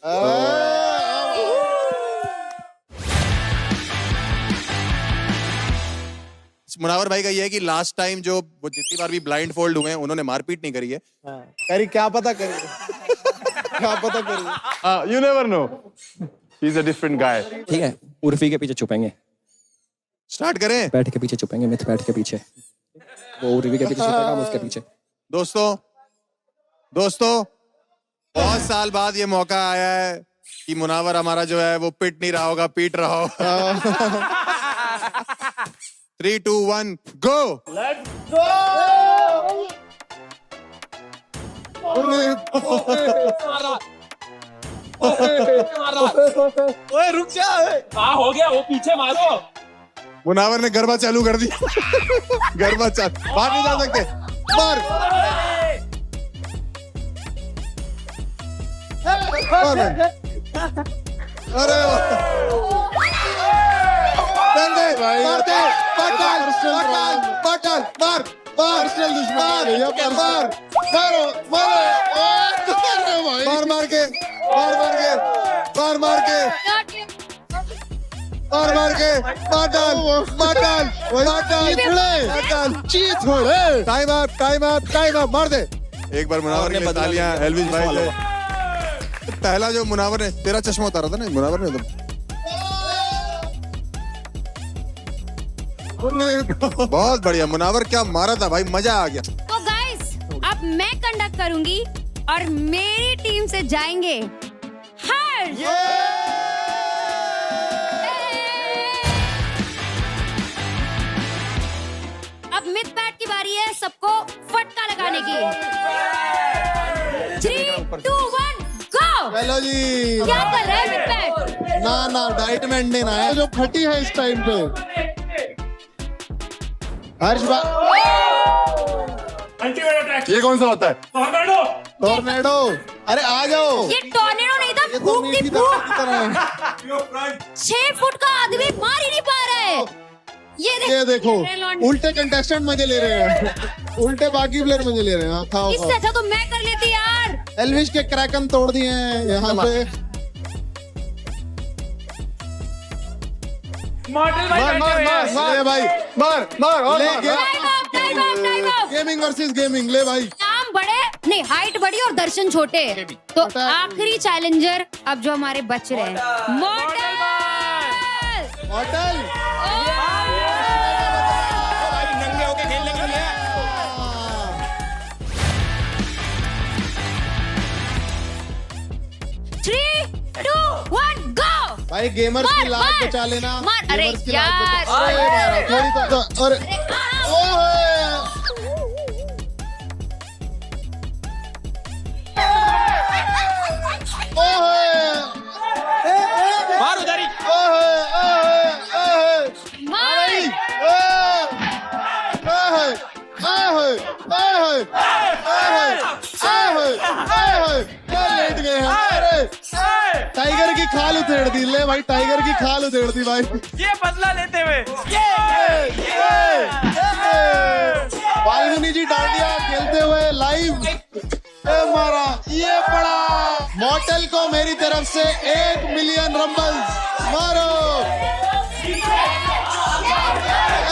मुनावर भाई का ये है कि लास्ट टाइम जो वो जितनी बार भी ब्लाइंड फोल्ड हुए हैं उन्होंने मारपीट नहीं करी है। करी, क्या पता करी। क्या पता करी। You never know, he is a different गाय। ठीक है, उर्फी के पीछे छुपेंगे। स्टार्ट करें। बैठ के पीछे छुपेंगे, मिथ बैठ के पीछे। वो उर्फी के पीछे छुपेगा, हम उसके पीछे। दोस्तों बहुत साल बाद ये मौका आया है कि मुनावर हमारा जो है वो पिट नहीं रहा होगा, पीट रहा होगा। 3, 2, 1 गो। Let's go. ओए रुक जा। हाँ हो गया, वो पीछे मारो। मुनावर ने गरबा चालू कर दिया। गरबा चालू, बाहर नहीं जा सकते। मार। अरे टाइम अप मार दे। एक बार मुनावर ने बता लिया। एल्विश भाई से पहला जो मुनावर ने तेरा चश्मा उतारा था ना, मुनावर ने बहुत बढ़िया। मुनावर क्या मारा था भाई, मजा आ गया। तो गाइस, अब अब मैं कंडक्ट करूंगी और मेरी टीम से जाएंगे हर्ष। अब मिथ पैट की बारी है सबको फटका लगाने की। 3, 2, 1 गो। चलो जी। क्या कर रहा है मिथ पैट? ना डाइट मेंटेन है जो फटी है इस टाइम पे। हर्ष ये कौन सा होता है? टोर्नेडो। अरे आ जाओ। ये टोर्नेडो नहीं था, फूक थी फूक। 6 फुट का आदमी मार ही नहीं पा रहा है। ये देखो उल्टे कंटेस्टेंट मजे ले रहे हैं, उल्टे बाकी प्लेयर मजे ले रहे हैं। खाओ इससे अच्छा तो मैं कर लेती यार। एल्विश के क्रैकन तोड़ दिए हैं यहाँ पे। ले भाई मार और गेमिंग वर्सेस गेमिंग। ले भाई नाम बड़े नहीं, हाइट बड़ी और दर्शन छोटे। तो आखिरी चैलेंजर अब जो हमारे बच रहे हैं, मॉडल। नंगे होके खेलने के लिए। भाई गेमर्स की लात बचा लेना। अरे यार थोड़ी तो अरे मार उधर ही। लेट गए हैं। टाइगर की खाल उधेड़ दी। ले भाई टाइगर की खाल उधेड़ दी भाई। ये बदला लेते हुए फाल्गुनी जी डांडिया खेलते हुए लाइव मारा। ये पड़ा। मॉडल को मेरी तरफ से 1 मिलियन रंबल्स। मारो।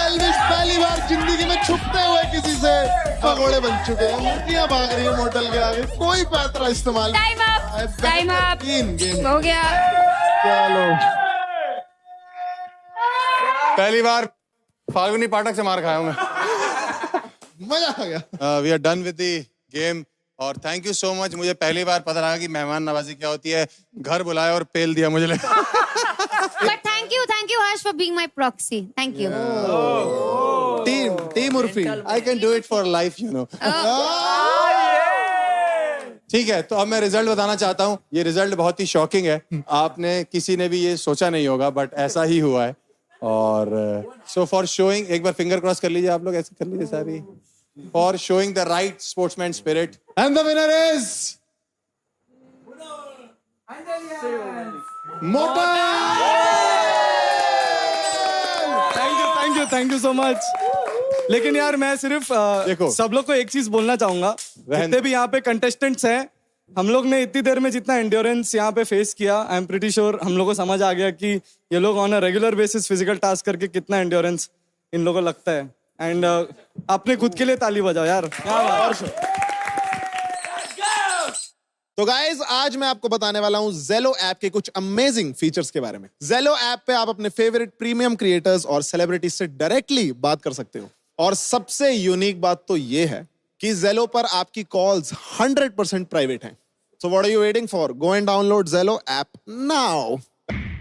एल्विश पहली बार जिंदगी में छुपते हुए किसी से भगोड़े बन चुके हैं। मूर्तियां भाग रही है मॉडल के आगे। कोई पैतरा इस्तेमाल। टाइम अप 3 गेम हो गया। चलो पहली बार फाल्गुनी पाठक से मार खाया हूं मैं। मजा आ गया। We are done with the game और थैंक यू सो मच। मुझे पहली बार पता लगा कि मेहमान नवाजी क्या होती है। घर बुलाया और पेल दिया मुझे। But thank you Harsh for being my proxy. Thank you. Team Urfi. I can do it for life, you know. ठीक है, तो अब मैं रिजल्ट बताना चाहता हूँ। ये रिजल्ट बहुत ही शॉकिंग है। आपने किसी ने भी ये सोचा नहीं होगा, बट ऐसा ही हुआ है। और सो फॉर शोइंग, एक बार फिंगर क्रॉस कर लीजिए आप लोग, ऐसे कर लीजिए सारी। For showing the right sportsman spirit and the winner is thank you so much. लेकिन यार मैं सिर्फ देखो सब लोग को एक चीज बोलना चाहूंगा। जितने भी यहाँ पे कंटेस्टेंट्स हैं, हम लोग ने इतनी देर में जितना एंड्योरेंस यहाँ पे फेस किया, आई एम प्रीटी श्योर हम लोग को समझ आ गया कि ये लोग on a regular basis physical task करके कितना एंड्योरेंस इन लोगों को लगता है। एंड अपने खुद के लिए ताली बजाओ यार। तो गाइज आज मैं आपको बताने वाला हूं Zello ऐप के कुछ अमेजिंग फीचर्स के बारे में। Zello ऐप पे आप अपने फेवरेट प्रीमियम क्रिएटर्स और सेलिब्रिटीज से डायरेक्टली बात कर सकते हो। और सबसे यूनिक बात तो ये है कि Zello पर आपकी कॉल्स 100% प्राइवेट हैं। So what are you waiting for? Go and download Zello app now.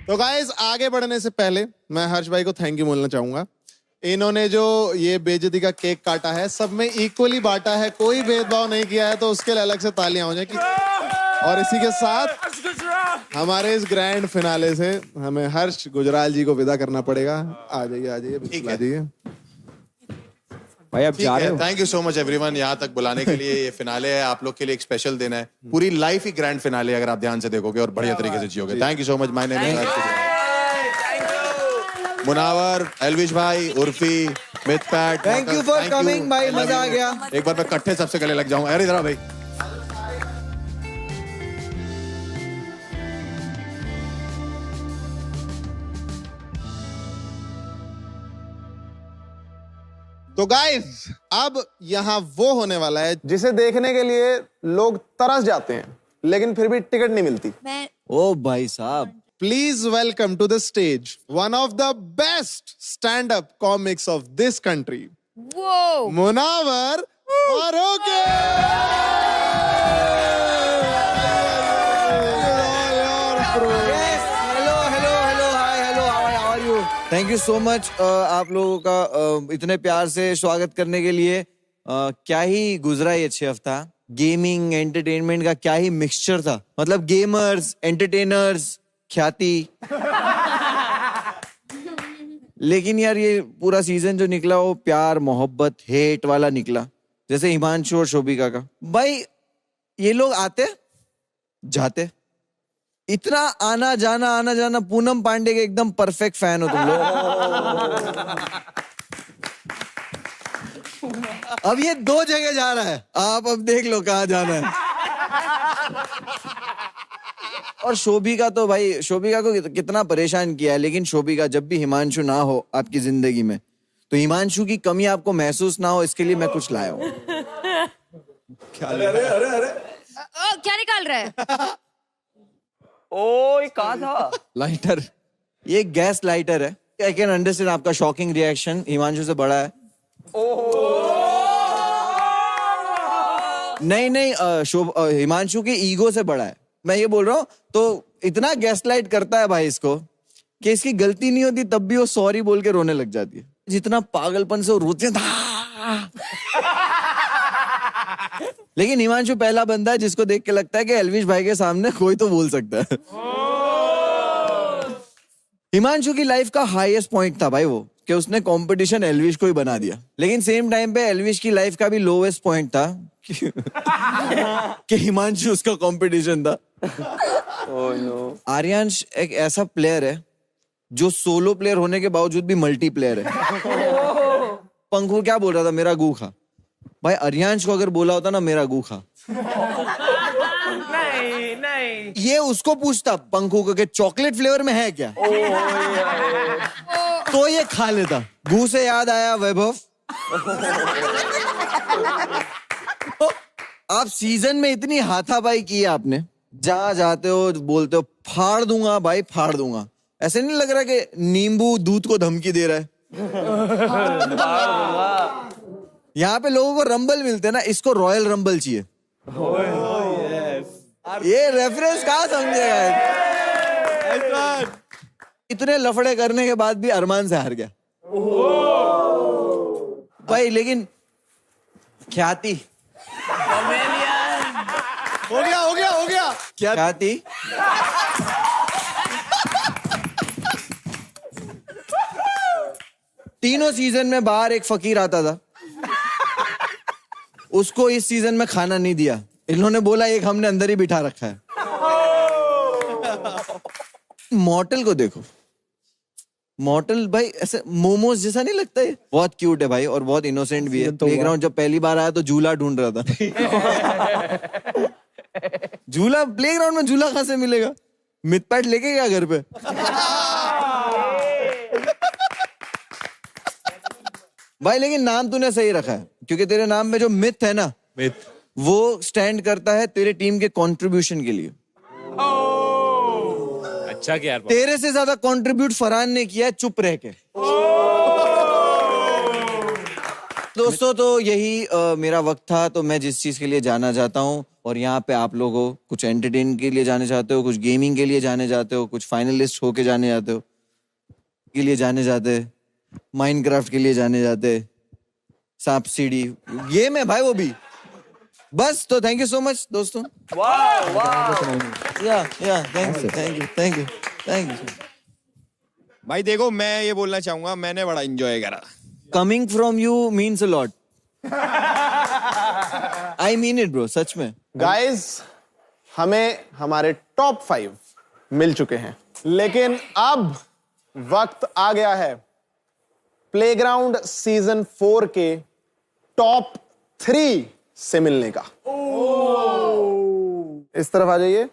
तो गाइज आगे बढ़ने से पहले मैं हर्ष भाई को थैंक यू बोलना चाहूंगा। इन्होंने जो ये बेइज्जती का केक काटा है, सब में इक्वली बांटा है, कोई भेदभाव नहीं किया है, तो उसके लिए अलग से तालियां हो जाए कि। और इसी के साथ हमारे इस ग्रैंड फिनाले से हमें हर्ष गुजराल जी को विदा करना पड़ेगा। आ जाइए आ जाइए भाई अब जा रहे हो। Thank you so much everyone यहाँ तक बुलाने के लिए। ये फिनाले है, आप लोग के लिए एक स्पेशल दिन है। पूरी लाइफ ही ग्रैंड फिनाले अगर आप ध्यान से देखोगे और बढ़िया तरीके से जियोगे। Thank you so much. My name is Munawar, Elvish भाई, Urfi, Mythpat. Thank you for coming भाई, मजा आ गया। एक बार मैं इकट्ठे सबसे गले लग जाऊंगा। अरे इधर भाई। तो गाइस अब यहाँ वो होने वाला है जिसे देखने के लिए लोग तरस जाते हैं, लेकिन फिर भी टिकट नहीं मिलती। ओ भाई साहब, please welcome to the stage one of the best stand up comics of this country, Munawar और okay thank you so much आप लोगों का इतने प्यार से स्वागत करने के लिए। क्या ही गुजरा ये 6 हफ्ता, गेमिंग एंटरटेनमेंट का क्या ही मिक्सचर था। मतलब गेमर्स, एंटरटेनर्स, ख्याति। लेकिन यार ये पूरा सीजन जो निकला वो प्यार मोहब्बत हेट वाला निकला, जैसे हिमांशु और शोभिका का। भाई ये लोग आते जाते, इतना आना जाना। पूनम पांडे के एकदम परफेक्ट फैन हो तुम लोग। अब ये 2 जगह जा रहा है, आप अब देख लो कहाँ जाना है। और शोभिका तो भाई, शोभिका को कितना परेशान किया है, लेकिन शोभिका जब भी हिमांशु ना हो आपकी जिंदगी में तो हिमांशु की कमी आपको महसूस ना हो, इसके लिए मैं कुछ लाया हूँ। क्या निकाल रहा है? ओ ये कहा था? लाइटर, ये गैस लाइटर है। आई कैन अंडरस्टैंड आपका शॉकिंग रिएक्शन, हिमांशु से बड़ा है। नहीं, हिमांशु के ईगो से बड़ा है, मैं ये बोल रहा हूँ। तो इतना गैसलाइट करता है भाई इसको कि इसकी गलती नहीं होती तब भी वो सॉरी बोल के रोने लग जाती है। जितना पागलपन से वो रोते हैं। लेकिन हिमांशु पहला बंदा है जिसको देख के लगता है कि एल्विश भाई के सामने कोई तो बोल सकता है। हिमांशु की लाइफ का हाईएस्ट पॉइंट था भाई वो, कि उसने कंपटीशन एल्विश को ही बना दिया। लेकिन सेम टाइम पे एल्विश की लाइफ का भी लोवेस्ट पॉइंट था कि हिमांशु उसका कंपटीशन था। आर्यांश एक ऐसा प्लेयर है जो सोलो प्लेयर होने के बावजूद भी मल्टी प्लेयर है। पंखू क्या बोल रहा था? मेरा गू खा। भाई आर्यांश को अगर बोला होता ना मेरा गू खा, नहीं ये उसको पूछता पंखू को कि चॉकलेट फ्लेवर में है क्या, तो ये खा लेता। गू से याद आया वैभव, आप सीजन में इतनी हाथापाई की है आपने, जहां जाते हो बोलते हो फाड़ दूंगा भाई फाड़ दूंगा। ऐसे नहीं लग रहा कि नींबू दूध को धमकी दे रहा है? यहाँ पे लोगों को रंबल मिलते हैं ना, इसको रॉयल रंबल चाहिए। ये रेफरेंस कहाँ समझेगा? इतने लफड़े करने के बाद भी अरमान से हार गया भाई। लेकिन ख्याति हो गया क्या ख्याति? तीनों सीजन में बाहर एक फकीर आता था, उसको इस सीजन में खाना नहीं दिया। इन्होंने बोला एक हमने अंदर ही बिठा रखा है। मॉर्टल को देखो, मॉर्टल भाई ऐसे मोमोज जैसा नहीं लगता है? बहुत क्यूट है भाई और बहुत इनोसेंट भी है। प्लेग्राउंड जब पहली बार आया तो झूला ढूंढ रहा था। झूला प्लेग्राउंड में झूला कहां से मिलेगा? मितपैट लेके गया घर पे। भाई लेकिन नाम तूने सही रखा है, क्योंकि तेरे नाम में जो मिथ है ना, मिथ वो स्टैंड करता है तेरे टीम के कंट्रीब्यूशन के लिए। अच्छा क्या तेरे से ज्यादा कंट्रीब्यूट फरहान ने किया चुप रह के। दोस्तों तो यही मेरा वक्त था। तो मैं जिस चीज के लिए जाना चाहता हूँ, और यहाँ पे आप लोगों कुछ एंटरटेन के लिए जाने चाहते हो, कुछ गेमिंग के लिए जाने जाते हो, कुछ फाइनलिस्ट होके जाने जाते हो, के लिए जाने जाते, माइनक्राफ्ट के लिए जाने जाते, सांप सीढ़ी गेम है भाई वो भी। बस तो थैंक यू सो मच दोस्तों। Thank you. भाई देखो मैं ये बोलना चाहूंगा, मैंने बड़ा एंजॉय करा। Coming from you means a lot. I mean it bro, सच में। गाइस हमें हमारे टॉप 5 मिल चुके हैं, लेकिन अब वक्त आ गया है प्लेग्राउंड सीजन 4 के टॉप 3 से मिलने का। इस तरफ आ जाइए,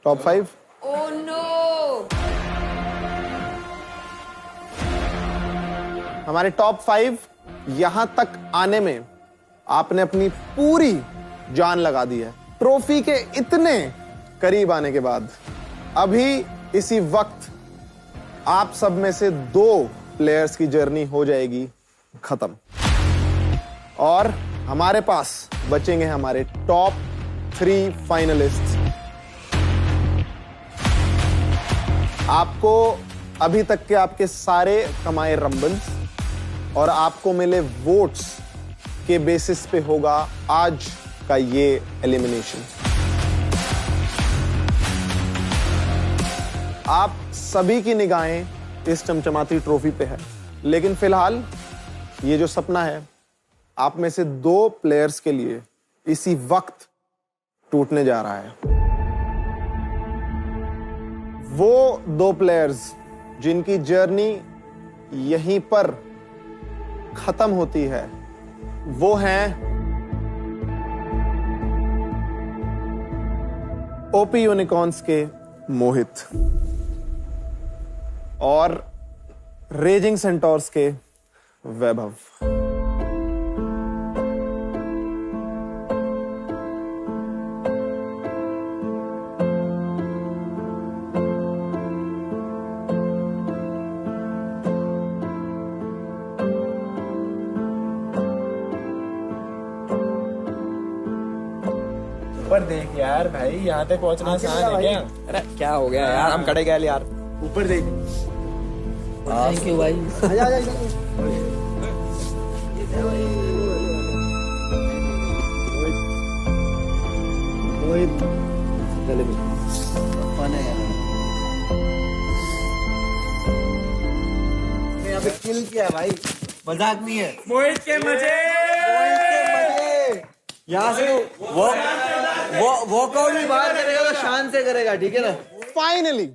टॉप 5। Oh no. हमारे टॉप 5 यहां तक आने में आपने अपनी पूरी जान लगा दी है। ट्रॉफी के इतने करीब आने के बाद अभी इसी वक्त आप सब में से 2 प्लेयर्स की जर्नी हो जाएगी खत्म, और हमारे पास बचेंगे हमारे टॉप 3 फाइनलिस्ट। आपको अभी तक के आपके सारे कमाए रंबल्स और आपको मिले वोट्स के बेसिस पे होगा आज का ये एलिमिनेशन। आप सभी की निगाहें इस चमचमाती ट्रॉफी पे है, लेकिन फिलहाल ये जो सपना है आप में से 2 प्लेयर्स के लिए इसी वक्त टूटने जा रहा है। वो 2 प्लेयर्स जिनकी जर्नी यहीं पर खत्म होती है, वो हैं ओपी यूनिकॉर्न्स के मोहित और रेजिंग सेंटोर्स के वैभव। ऊपर देख यार भाई, यहाँ तक पहुँचना आसान है क्या? अरे क्या हो गया यार, हम कड़े गए यार। ऊपर देख। थैंक यू भाई। आजा आजा यहाँ पे किल किया भाई, मजाक नहीं है। मोहित के मजे, यहाँ से वॉकआउट भी बाहर करेगा तो शान से करेगा, ठीक है ना? फाइनली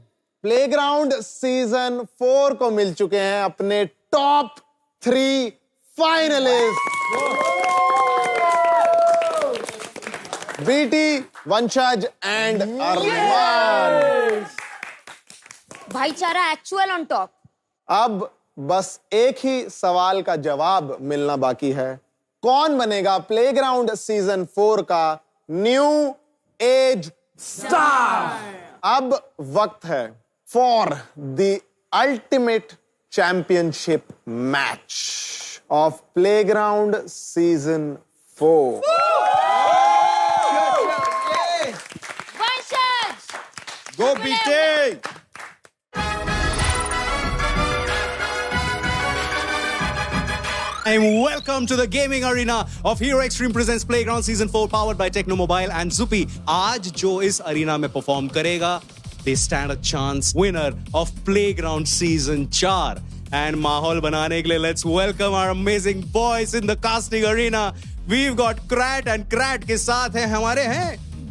प्लेग्राउंड सीजन 4 को मिल चुके हैं अपने टॉप 3 फाइनलिस्ट। बीटी, वंशज एंड अरमान। भाईचारा एक्चुअल ऑन टॉप। अब बस एक ही सवाल का जवाब मिलना बाकी है, कौन बनेगा प्लेग्राउंड सीजन 4 का न्यू एज स्टार। अब वक्त है for the ultimate championship match of playground season 4। Go beta. And welcome to the gaming arena of Hero Extreme presents Playground Season 4 powered by Techno Mobile and Zupi. आज जो इस arena में perform करेगा, they stand a chance winner of Playground Season 4. And माहौल बनाने के लिए let's welcome our amazing boys in the casting arena. We've got Krat and Krat के साथ हैं हमारे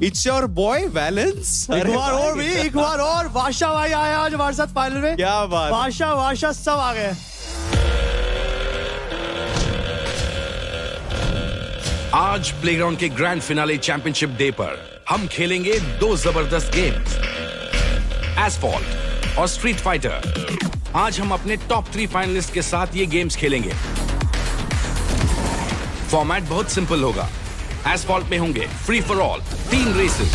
It's your boy Valence. एक बार और बादशाह भाई आए आज हमारे साथ फाइनल में। क्या बात। बादशाह सब आ गए। आज प्लेग्राउंड के ग्रैंड फिनाले चैंपियनशिप डे पर हम खेलेंगे 2 जबरदस्त गेम्स, एसफॉल्ट और स्ट्रीट फाइटर। आज हम अपने टॉप 3 फाइनलिस्ट के साथ ये गेम्स खेलेंगे। फॉर्मेट बहुत सिंपल होगा। एसफॉल्ट में होंगे फ्री फॉर ऑल 3 रेसेस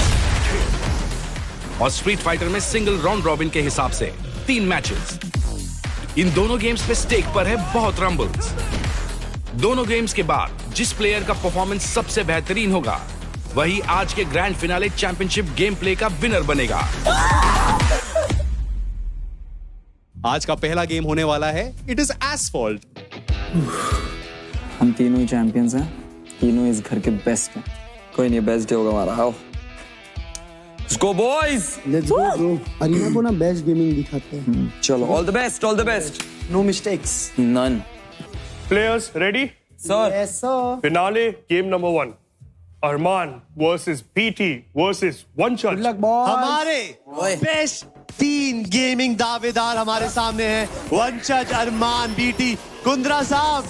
और स्ट्रीट फाइटर में सिंगल राउंड रॉबिन के हिसाब से 3 मैचेस। इन दोनों गेम्स पे स्टेक पर है बहुत रंबल्स। दोनों गेम्स के बाद जिस प्लेयर का परफॉर्मेंस सबसे बेहतरीन होगा वही आज के grand finale championship game play का विनर बनेगा। आज का पहला गेम होने वाला है इट इज एसफॉल्ट। हम तीनों ही चैंपियंस हैं, तीनों इस घर के बेस्ट हैं। कोई नहीं, बेस्ट डे होगा हमारा। आओ let's go boys, let's go bro. Arena को ना बेस्ट गेमिंग दिखाते हैं। चलो, all the best, all the best. No mistakes, none. Players ready? Sir. Yes, sir. Finale game number 1. Arman versus BT versus Vanchaj. Good luck, boys. हमारे बेस्ट 3 गेमिंग दावेदार हमारे सामने हैं। वंशज, अरमान, बीटी। कुंद्रा साहब,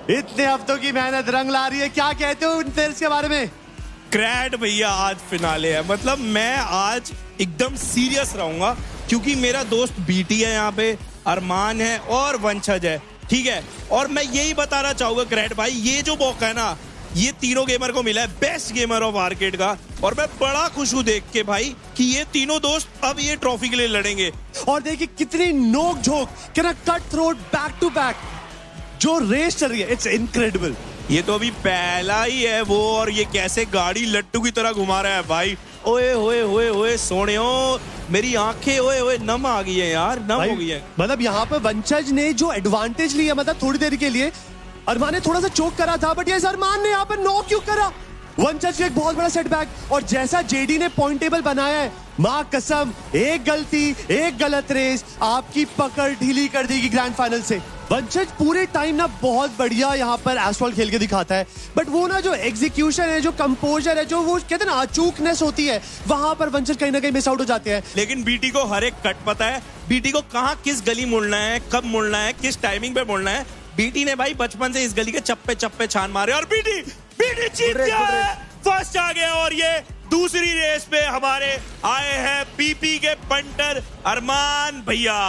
इतने हफ्तों की मेहनत रंग ला रही है, क्या कहते हो उन प्लेयर्स के बारे में? क्रैट भैया, आज फिनाले है, मतलब मैं आज एकदम सीरियस रहूंगा क्योंकि मेरा दोस्त बीटी है यहाँ पे, अरमान है और वंशज है, ठीक है। और मैं यही बताना चाहूंगा क्रैट भाई, ये जो मौका है ना, ये तीनों गेमर को मिला है बेस्ट गेमर ऑफ आर्केड का, और मैं बड़ा खुश हूं देख के भाई कि ये तीनों दोस्त अब ये ट्रॉफी के लिए लड़ेंगे। और देखिए कितनी नोक झोंक, cut throat back to back जो रेस चल रही है, इट्स इनक्रेडिबल। ये तो अभी पहला ही है वो, और ये कैसे गाड़ी लट्टू की तरह घुमा रहा है भाई। ओए होए होए होए सोनियो, मेरी आंखें ओए ओए नम आ गई है यार, नम हो गई है। मतलब यहाँ पे वंशज ने जो एडवांटेज लिया, मतलब थोड़ी देर के लिए अरमान ने थोड़ा सा चोक करा था, बट ये अरमान ने यहाँ पर नॉक क्यों करा? वंशज का एक बहुत बड़ा सेटबैक, और जैसा जेडी ने पॉइंट टेबल बनाया है, मां कसम एक गलती एक गलत रेस आपकी पकड़ ढीली कर देगी ग्रैंड फाइनल से। वंशज पूरे टाइम ना बहुत बढ़िया यहाँ पर एस्फॉल्ट खेल के दिखाता है, बट वो ना जो एग्जीक्यूशन है, जो कंपोजर है, जो वो कहते हैं ना अचूकनेस होती है, वहां पर वंशज कहीं ना कहीं मिस आउट हो जाते हैं। लेकिन बीटी को हर एक कट पता है, बीटी को कहाँ किस गली मुड़ना है, कब मुड़ना है, किस टाइमिंग पे मुड़ना है। बीटी ने भाई बचपन से इस गली के चप्पे चप्पे छान मारे, और बीटी जीत गया है, फर्स्ट आ गया। और ये दूसरी रेस पे हमारे आए हैं पीपी के पंटर अरमान भैया।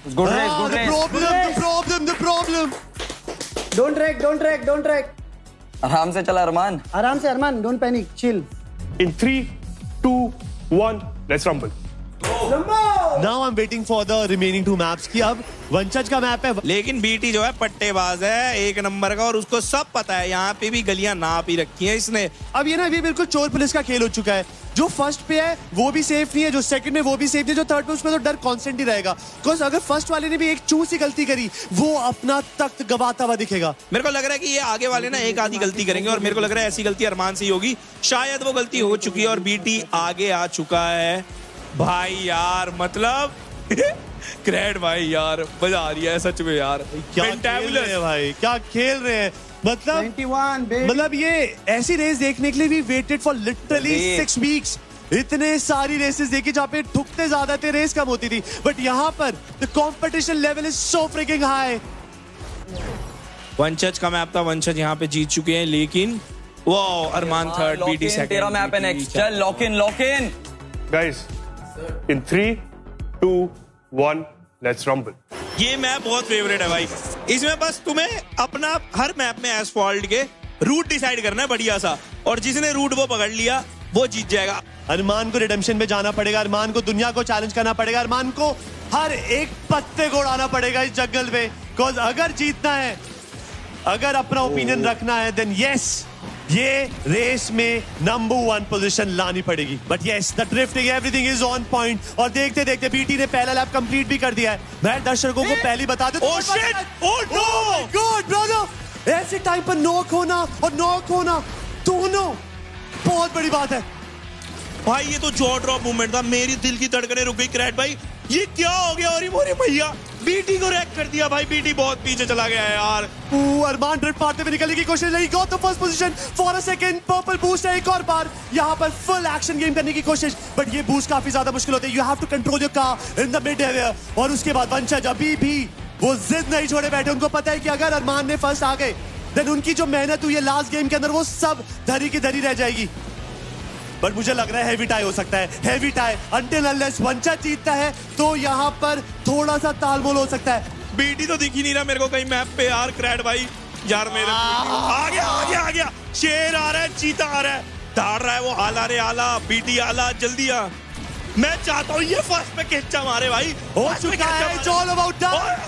Good race, good race. The problem. Don't track. आराम से चला अरमान, आराम से अरमान, don't panic, chill. In 3, 2, 1, let's rumble. Now I'm waiting for the remaining 2 maps की अब वंशज का मैप है। लेकिन बीटी जो है पट्टेबाज है एक नंबर का, और उसको सब पता है यहाँ पे भी गलियां नाप ही रखी हैं इसने। अब ये ना ये बिल्कुल चोर पुलिस का खेल हो चुका है, जो फर्स्ट पे है वो भी सेफ नहीं है, जो सेकंड में वो भी सेफ नहीं है, जो थर्ड पे उसमें तो डर कांस्टेंट ही रहेगा, बिकॉज़ अगर फर्स्ट वाले ने भी एक चूसी गलती करी वो अपना तख्त गवाता हुआ दिखेगा। मेरे को लग रहा है कि ये आगे वाले ना एक आधी गलती करेंगे, और मेरे को लग रहा है ऐसी गलती अरमान से ही होगी, शायद वो गलती हो चुकी है और बीटी आगे आ चुका है भाई। यार मतलब ग्रेट भाई, यार मजा आ रही है सच में यार, क्या खेल रहे हैं भाई, क्या खेल रहे हैं। मतलब ये ऐसी रेस देखने के लिए भी वेटेड फॉर लिटरली 6 वीक्स। इतने सारी रेसेस देखी जहाँ पे ठुकते ज्यादा थे, रेस कम होती थी, बट यहाँ पर the competition level is so fricking high. वंशज का मैप था, वंशज यहाँ पे जीत चुके हैं, लेकिन वो अरमान थर्ड, बीटी सेकंड। तेरा मैप है नेक्स्ट, चल lock in. Guys, in 3, 2, 1, let's rumble. ये मैप बहुत फेवरेट है भाई, इसमें बस तुम्हें अपना हर मैप में एस्फॉल्ट के रूट डिसाइड करना है बढ़िया सा, और जिसने रूट वो पकड़ लिया वो जीत जाएगा। अरमान को रिडेम्पशन में जाना पड़ेगा, अरमान को दुनिया को चैलेंज करना पड़ेगा, अरमान को हर एक पत्ते को उड़ाना पड़ेगा इस जंगल में, बिकॉज अगर जीतना है, अगर अपना ओपिनियन रखना है, देन यस ये रेस में नंबर 1 पोजीशन लानी पड़ेगी। But yes the drifting everything is on point, और देखते देखते बीटी ने पहला लैप कंप्लीट भी कर दिया है। मैं दर्शकों को पहले बता दूं, oh shit, oh no, god brother, ऐसे टाइम पर नॉक होना और नॉक होना दोनों बहुत बड़ी बात है भाई। ये तो जॉ ड्रॉप मूवमेंट था, मेरी दिल की धड़कनें रुक गई क्रेड भाई, ये क्या हो गया? और मोरे भैया बीटी को रैक कर दिया भाई, बीटी बहुत पीछे चला गया है यार। अरमान ड्रिफ्ट मारते हुए निकलने की कोशिश नहीं, got the first position for a second, purple boost है एक और बार, यहाँ पर फुल एक्शन गेम करने की कोशिश, बट ये बूस्ट काफी ज्यादा मुश्किल होता है। You have to control your car in the mid area, और उसके बाद वंशज अभी भी वो जिद नहीं छोड़े बैठे, उनको पता है कि अगर अरमान ने फर्स्ट आ गए देन उनकी जो मेहनत हुई है लास्ट गेम के अंदर वो सब धरी की धरी रह जाएगी। बट मुझे लग रहा है हैवी टाई हो सकता है, हैवी टाई अंटिल अनलेस वंशज जीतता है तो यहाँ पर थोड़ा सा तालमोल हो सकता है। बीटी तो दिख ही नहीं रहा मेरे को कहीं मैप पे यार, क्रैड भाई यार मेरे आ गया, शेर आ रहा है, चीता आ रहा है, दौड़ रहा है वो, आला रे आला, बीटी आला, जल्दी आ, मैं चाहता हूँ ये फर्स्ट पे किच्चा मारे भाई, हो चुका है, it's all about time,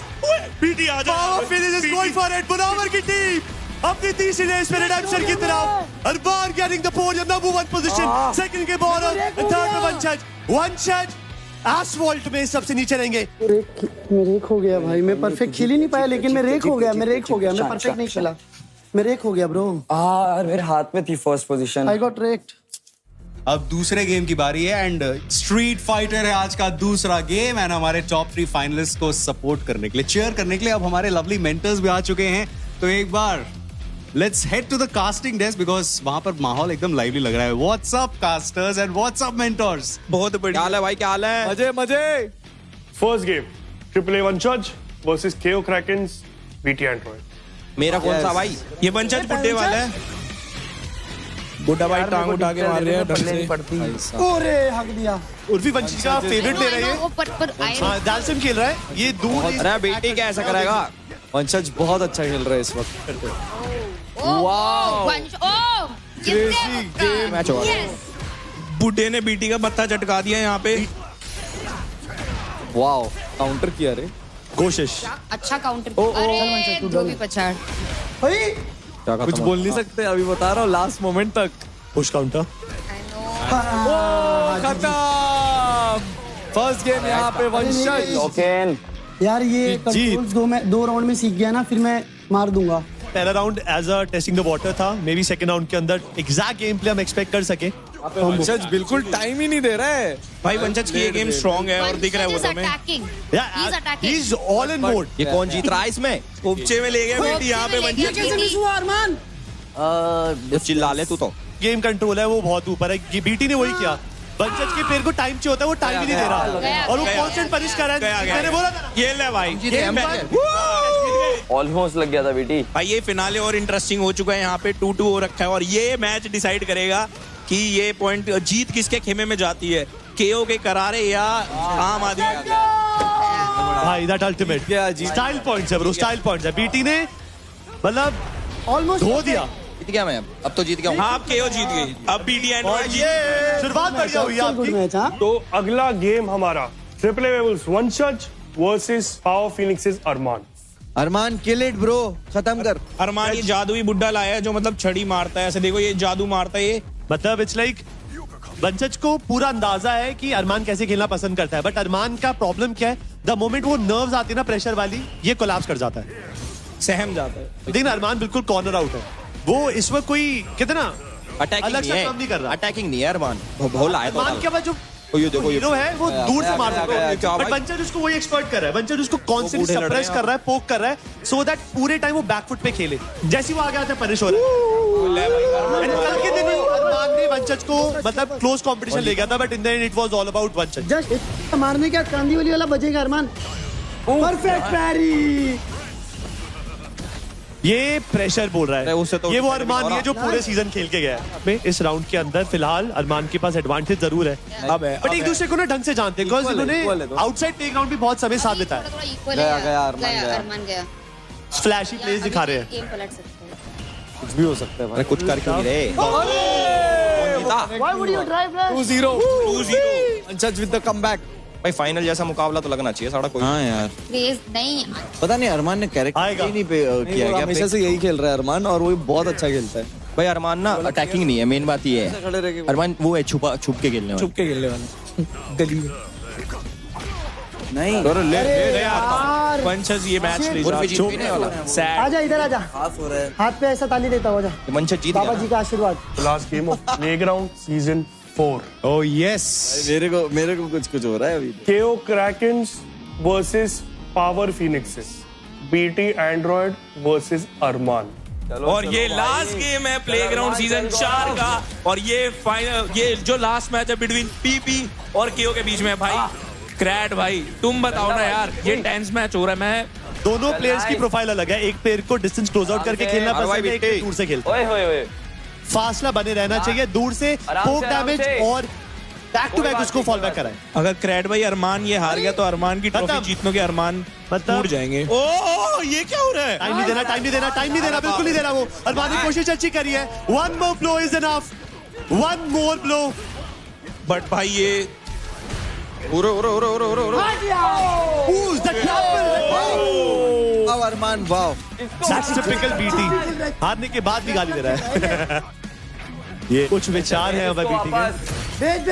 BT आ जा, Power Finish is going for it, Munawar की टीम अपनी तीसरी रेस में रिडेम्पशन की तरफ, Armaan getting the podium number 1 position, second के बॉर्डर, थर्ड में वंशज एस्फॉल्ट में सबसे नीचे रहेंगे। मैं रेक हो गया भाई, मैं परफेक्ट खेल ही नहीं पाया, लेकिन मैं रेक हो गया, मैं परफेक्ट नहीं खेला, मैं रेक हो गया ब्रो। यार मेरे हाथ में थी first position, I got raked. अब दूसरे गेम की बारी है, एंड स्ट्रीट फाइटर है आज का दूसरा गेम, एंड हमारे टॉप 3 फाइनलिस्ट को सपोर्ट करने के लिए, चीयर करने के लिए अब हमारे लवली मेंटर्स भी आ चुके हैं। तो एक बार let's head to the casting desk, because वहां पर माहौल एकदम लाइवली लग रहा है। What's up casters and what's up mentors? बहुत बढ़िया हाल है भाई, क्या हाल है? मजे। First game AAA Vanshaj versus KO Krakens BT Android। मेरा कौन सा भाई? ये वंशज बुड्ढे वाला है, बुड्ढा भाई टांग उठा के मार रहे हैं ढंग से। ओरे हक दिया। उर्फी वंशज का फेवरेट ले रहा है, दालसिम खेल रहा है ये दूर। अरे बेटी क्या ऐसा करेगा? वंशज बहुत अच्छा खेल रहा है इस वक्त। बुड्ढे ने बीटी का मत्था चटका दिया यहाँ पे। वाओ, काउंटर किया रे, कोशिश अच्छा काउंटर, अरे जो भी पछाड़। कुछ बोल नहीं सकते, अभी बता रहा हूँ लास्ट मोमेंट तक। पुश काउंटर खत्म। फर्स्ट गेम यहाँ पे वंशज। यार ये कंट्रोल्स दो राउंड में सीख गया ना, फिर मैं मार दूंगा। पहला round as a testing the water था, मे बी सेकंड राउंड के अंदर एग्जैक्ट गेम प्ले हम एक्सपेक्ट कर सके। वंशज बिल्कुल टाइम ही नहीं दे रहा है भाई। वंशज की ये गेम स्ट्रांग है और दिख रहा है वो तुम्हें। He is all in mode. ये कौन जीत रहा है इसमें? उपचे में ले गए बेटी यहाँ पे वंशज। कैसे मिस हुआ अरमान? चिल्ला ले तू तो। गेम कंट्रोल है वो बहुत ऊपर है। बीटी ने वही किया, वंशज के पैर को टाइम चाहिए होता है, वो टाइम ही नहीं दे रहा और वो कांस्टेंट पनिश कर रहा है। मैंने बोला था ये ले भाई, ऑलमोस्ट लग गया था बेटी। भाई ये फिनाले और इंटरेस्टिंग हो चुका है। यहाँ पे 2-2 हो रखा है और ये मैच डिसाइड करेगा कि ये पॉइंट जीत किसके खेमे में जाती है, केओ के करारे या आम आदमी। भाई दैट अल्टीमेट स्टाइल पॉइंट्स है ब्रो, स्टाइल पॉइंट्स है। बीटी ने मतलब ऑलमोस्ट धो दिया। जीत गया मैं, अब तो जीत गया हूँ। हाँ अब केओ जीत गई, अब बीटी एंड्रॉइड शुरुआत बढ़िया हुई आपकी। तो अगला गेम हमारा triple A Werewolves Vanshaj versus Power Phoenixes Armaan. Armaan kill it bro, खत्म कर। अरमान ये जादुई बुड्ढा लाया है जो मतलब छड़ी मारता है, ऐसे देखो ये जादू मारता है। ये मतलब इट्स लाइक वंशज को पूरा अंदाजा है कि अरमान कैसे खेलना पसंद करता है, बट अरमान का प्रॉब्लम क्या है, द मोमेंट वो नर्व्स आती है ना प्रेशर वाली, ये कोलैप्स कर जाता है, सहम जाता है। लेकिन अरमान बिल्कुल कॉर्नर आउट है। वो इस वक्त कोई कितना अटैकिंग अलग से काम नहीं कर रहा। अटैकिंग नहीं है अरमान, भोला है। अरमान के बाद जो ये देखो हीरो है वो दूर से मार सकता है, बट वंशज उसको वही एक्सपर्ट कर रहा है। वंशज उसको कॉन्स्टेंटली सप्रेस कर रहा है, पोक कर रहा है, सो दैट पूरे टाइम वो बैकफुट पे खेले। जैसे वो आगे आता है पनिश हो रहा है। कल के दिन अरमान ने वंशज को मतलब क्लोज कंपटीशन ले गया था, but in the end it was all about वंशज। जस्ट मारने का कांदीवली वाला बजेगा अरमान। परफेक्ट पैरी। ये प्रेशर बोल रहा है, उससे तो ये वो अरमान नहीं है जो पूरे सीजन खेल के गया है। इस राउंड के अंदर फिलहाल अरमान के पास एडवांटेज जरूर है, बट एक दूसरे को ना ढंग से जानते हैं, बिकॉज़ इन्होंने आउटसाइड प्लेग्राउंड भी बहुत समय साथ बिताया। अरमान गया। फ्लैशी प्लेस दिखा रहे हैं। गेम पलट सकते हैं, कुछ भी हो सकता है भाई। कुछ कर क्यों नहीं रहे? Why would you drive that? 2-0 वंशज विद द कमबैक। भाई फाइनल जैसा मुकाबला तो लगना चाहिए सारा कोई। हाँ यार, क्रेज नहीं। पता नहीं अरमान ने कैरेक्टर ही नहीं किया क्या? हमेशा से यही खेल रहा है अरमान, और वो बहुत अच्छा खेलता है भाई। अरमान ना अटैकिंग नहीं है, मेन बात ये है। अरमान वो है छुप के खेलने वाला, छुप के खेलने वाला गली में नहीं। ले वंशज ये मैच ले जा। आजा इधर आजा, हाथ पे ऐसा ताली देता हो जा। वंशज जीत बाबा जी का आशीर्वाद। Last game of playground season 4। Oh yes, मेरे को कुछ हो रहा है अभी। KO Krakens versus Power Phoenixes. BT Android versus Armaan. और ये लास्ट गेम है प्लेग्राउंड सीजन 4 का, और ये फाइनल, ये जो लास्ट मैच है बिटवीन पीपी और केओ के बीच में। भाई क्रैड भाई तुम बताओ ना यार, ये टेंस मैच हो रहा है। मैं दोनों प्लेयर्स की प्रोफाइल अलग है, एक प्लेयर को डिस्टेंस क्लोज आउट करके खेलना पसंद है, एक दूर से खेलता है। फासला बने रहना चाहिए, दूर से पोक डैमेज और बैक टू बैक उसको फॉल बैक कराए। अगर क्रैड भाई अरमान ये हार गया तो अरमान की ट्रॉफी जीतने के अरमान टूट जाएंगे। ओ ये क्या हो रहा है? टाइम नहीं देना, टाइम नहीं देना, टाइम नहीं देना, बिल्कुल नहीं देना। वो अरमान ने कोशिश अच्छी करी है। One more blow is enough, one more blow. But भाई ये अरमान वाओ, टिपिकल बीटी, हारने के बाद भी गाली दे रहा है। ये कुछ विचार है हमारे बीटी के। भेज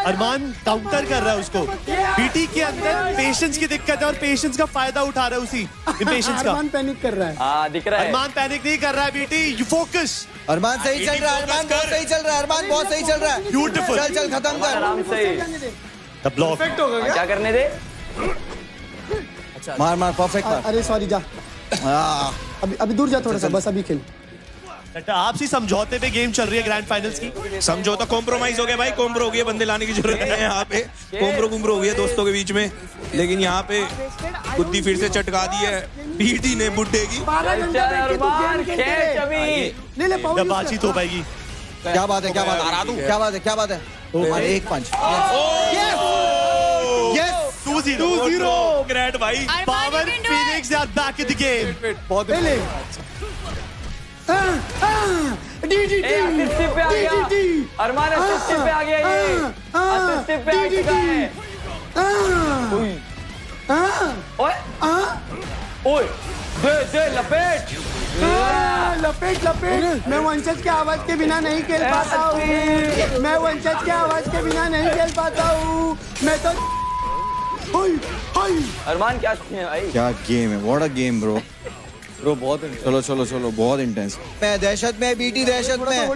अरमान काउंटर कर रहा है उसको। बीटी के अंदर पेशेंस की दिक्कत है और पेशेंस का फायदा उठा रहा है उसी पेशेंस का। अरमान पैनिक कर रहा है। हाँ दिख रहा है। अरमान पैनिक नहीं कर रहा है बीटी, यू फोकस। अरमान सही चल रहा है, अरमान बहुत सही चल रहा है, अरमान बहुत सही चल रहा है। ब्यूटीफुल, चल खत्म कर। आराम से ब्लॉक परफेक्ट होगा क्या करने दे। मार परफेक्ट मार। अरे सॉरी जा, अभी दूर जा थोड़ा सा, बस अभी खेल। आपसी समझौते पे गेम चल रही है ग्रैंड फाइनल्स की। समझौता कॉम्प्रोमाइज हो गया भाई, कॉम्प्रो हो गया, बंदे लाने की जरूरत नहीं है यहाँ पे। कॉम्प्रो हो गया दोस्तों के बीच में, लेकिन यहाँ पे बुद्धि फिर से चटका दी है बीटी ने बुड्ढे की। बातचीत हो पाएगी। क्या बात है, क्या बात है, क्या बात है, क्या बात है। एक पंच। यस 2-0 ग्रेट भाई। Power phoenix are back in the game. बहुत असिस्ट पे आ गया अरमान, असिस्ट पे आ गया, ये असिस्ट पे आ चुका है। ओए ओए दे लपेट लपेट लपेट। मैं वंशज के आवाज के बिना नहीं खेल पाता हूँ। मैं वंशज के आवाज के बिना नहीं खेल पाता हूँ। मैं तो अरमान क्या भाई? क्या गेम है, what a game bro. Bro बहुत चलो चलो चलो बहुत इंटेंस। मैं दहशत में, बीटी दहशत में।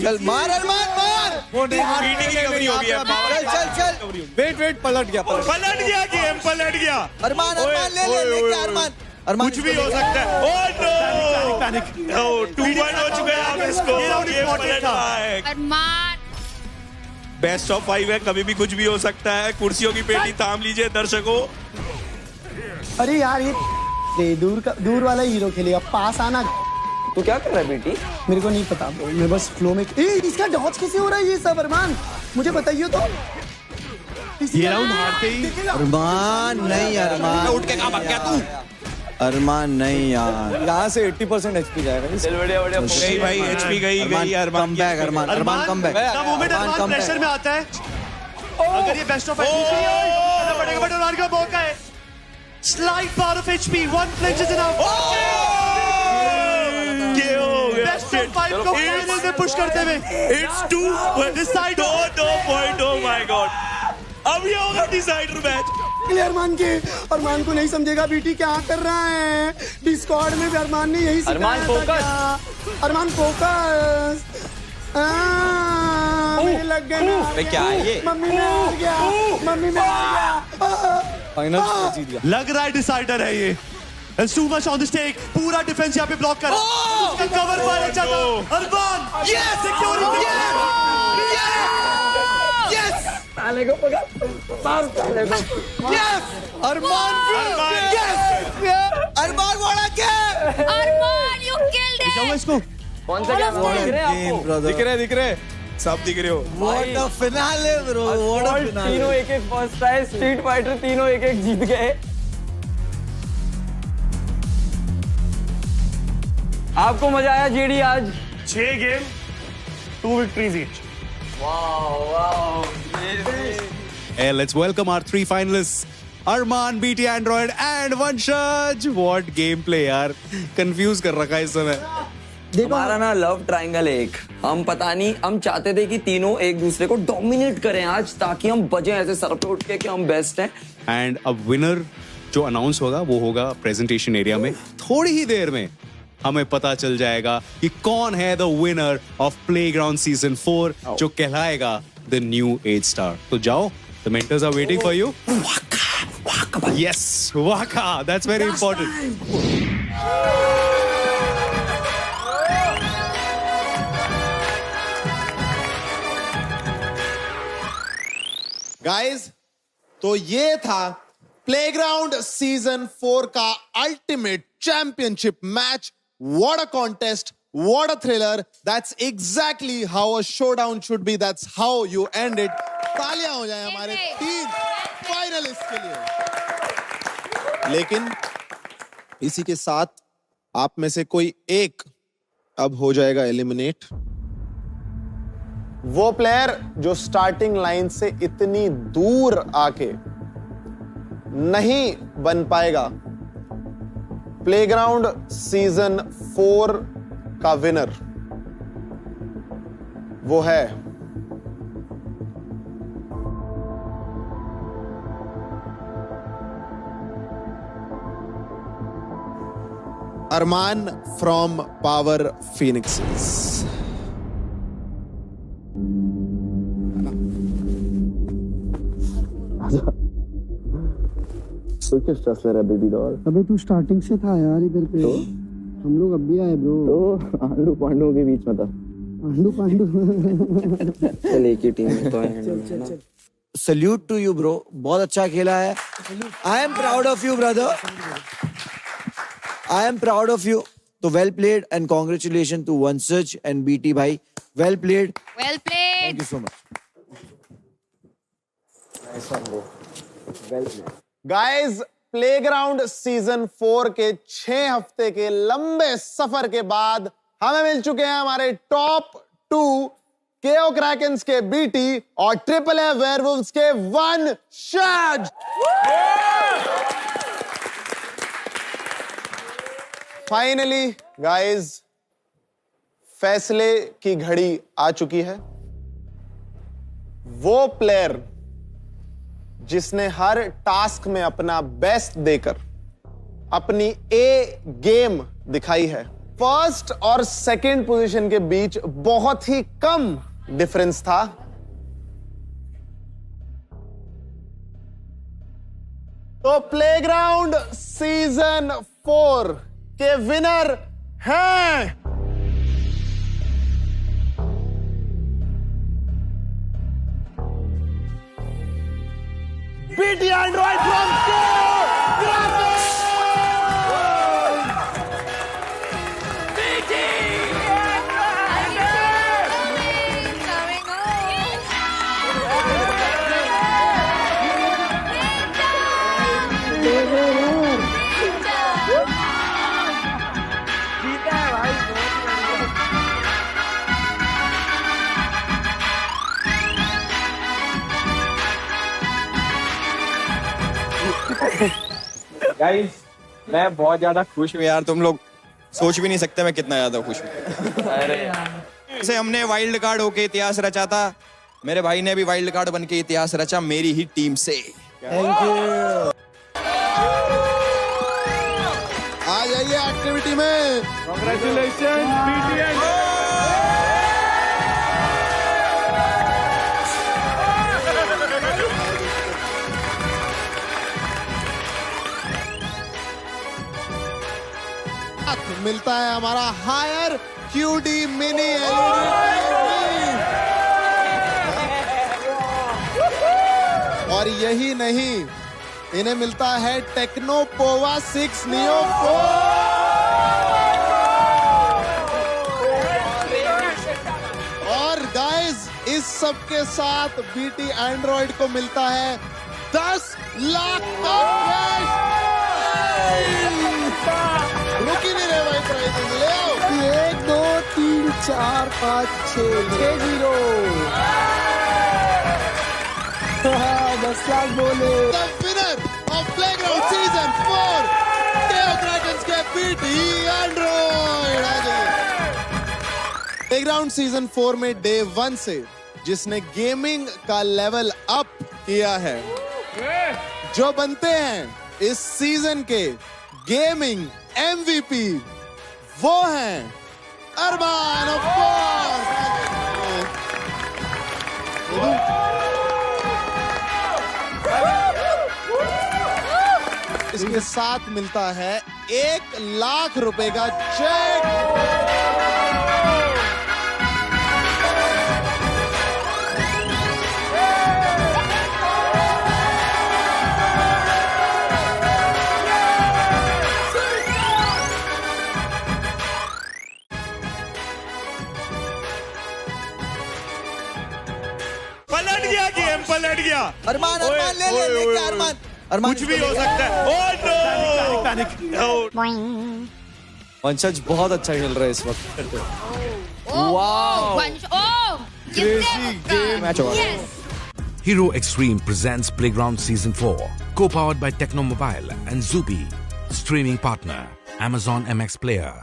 चल मार अरमान मार। बीटी की रिकवरी हो गई है। चल चल वेट पलट गया गेम पलट गया। अरमान ले अरमान कुछ भी हो सकता है। ओह नो 2-1 हो चुका है अब इसको। गेम पलट रहा है। अरमान बेस्ट ऑफ 5 है, कभी भी कुछ भी हो सकता है। कुर्सियों की पेटी थाम लीजिए दर्शकों। अरे यार ये दूर वाला हीरो खेलेगा, पास आना। तू क्या कर रहा है बेटी? मेरे को नहीं पता ब्रो, मैं बस फ्लो में। इसका डॉज कैसे हो रहा है ये सब अरमान? मुझे बताइए तो। ये राउंड हारते ही अरमान नहीं, अरमान उठ के कहां भाग गया तू? अरमान नहीं यार, यहाँ से 80% HP जाएगा। बढ़िया नहीं भाई, HP गई कम बैक अरमान कम बैक। अरमान प्रेशर में आता है। अगर ये बेस्ट ऑफ 5 पड़ेगा, बट अरमान का मौका है। Slight part of HP, one flinch is enough. Best of 5 को फाइनल में पुश करते हुए It's 2 decide. Oh my god. अब ये होगा डिसाइडर मैच। अरमान को नहीं समझेगा बीटी क्या कर रहा है। डिस्कॉर्ड में भी अरमान ने यही अरमान फोकस। अरमान फोकस। मेरे लग गए। क्या है ये? मम्मी में आ गया। फाइनल जीत गया। लग रहा है डिसाइडर है ये। There's too much on the stake. पूरा डिफेंस यहाँ पे ब्लॉक कर। उसका कवर पाना चाहता अरमान। Yes, security. Yes. साले को पकड़। मार साले को। Yes. अरमान अरमान वाला क्या? अरमान you killed it. जाओ इसको। कौन सा क्या दिख रहे हैं आपको? दिख रहे सब दिख रहे हो। What a finale bro, what a finale। तीनों एक फर्स्ट आए, स्ट्रीट फाइटर तीनों एक जीत गए। आपको मजा आया जेडी आज? 6 game 2 victories each. Hey, let's welcome our 3 finalists. Arman, BT Android and Vanshaj. What gameplay यार, confuse कर रखा है इस समय। हमारा ना लव ट्रायंगल एक, हम पता नहीं, हम चाहते थे कि तीनों एक दूसरे को डोमिनेट करें आज, ताकि हम बजे ऐसे सर पे उठ के कि हम बेस्ट हैं। एंड अब विनर जो अनाउंस होगा वो होगा प्रेजेंटेशन एरिया में। थोड़ी ही देर में हमें पता चल जाएगा कि कौन है the winner of playground season 4, जो कहलाएगा द न्यू एज स्टार। तो जाओ, the mentors are waiting for you. Yes, वाका, दैट्स वेरी इंपॉर्टेंट। गाइस, तो ये था प्लेग्राउंड सीजन 4 का ultimate championship match. What a contest, what a thriller. That's exactly how a showdown should be, that's how you end it. तालियां हो जाए हमारे 3 फाइनलिस्ट के लिए। लेकिन इसी के साथ आप में से कोई एक अब हो जाएगा एलिमिनेट। वो प्लेयर जो स्टार्टिंग लाइन से इतनी दूर आके नहीं बन पाएगा प्लेग्राउंड सीजन 4 का विनर, वो है अरमान फ्रॉम पावर फिनिक्सेस। तो किस स्ट्रेस ले रहा है बेबी डॉल? अबे तू स्टार्टिंग से था यार इधर पे। तो? हम लोग अब भी आए ब्रो। तो आंडू पांडुओं के बीच में था। आंडू पांडू। चल एक ही टीम में तो है। सल्यूट टू यू ब्रो, बहुत अच्छा खेला है। I am proud of you brother, I am proud of you. तो well played and congratulation to Vanshaj and BT भाई, well played. Well played. Thank you so much. Guys, playground season 4 के 6 हफ्ते के लंबे सफर के बाद हमें मिल चुके हैं हमारे टॉप 2 केओ क्रैकेंस के बीटी और ट्रिपल ए वेयरवुल्व्स के वंशज। फाइनली गाइस, फैसले की घड़ी आ चुकी है। वो प्लेयर जिसने हर टास्क में अपना बेस्ट देकर अपनी ए गेम दिखाई है। फर्स्ट और सेकंड पोजीशन के बीच बहुत ही कम डिफरेंस था। तो प्लेग्राउंड सीजन 4 के विनर हैं BT Android from गाइस, मैं बहुत ज्यादा खुश हूँ यार। तुम लोग सोच भी नहीं सकते मैं कितना ज्यादा खुश हूँ। अरे से हमने वाइल्ड कार्ड होके इतिहास रचा था, मेरे भाई ने भी वाइल्ड कार्ड बन के इतिहास रचा मेरी ही टीम से। Thank you. आ जाइए एक्टिविटी में। Congratulations, मिलता है हमारा हायर QD मिनी और यही नहीं, इन्हें मिलता है टेक्नो पोवा 6 नियो 4 और गाइस, इस सब के साथ BT एंड्रॉइड को मिलता है 10 लाख का रुक ही नहीं रहे भाई, प्राइजेस ले आओ। 1 2 3 4 5 6 0 10 लाख बोले। The winner of Playground Season 4 Theocratons के BT Android। आ जाइए। Playground Season 4 में Day 1 से जिसने गेमिंग का लेवल अप किया है, जो बनते हैं इस सीजन के गेमिंग MVP, वो हैं अरमान ऑफ कोर्स। इसके साथ मिलता है 1 लाख रुपए का चेक। पलट गया। अरमान ले क्या अरमान कुछ भी हो सकता है। वंशज बहुत अच्छा खेल रहा है इस वक्त। Crazy game. Hero Extreme presents Playground Season 4, co-powered by Tecno Mobile and Zubi, streaming partner Amazon MX Player.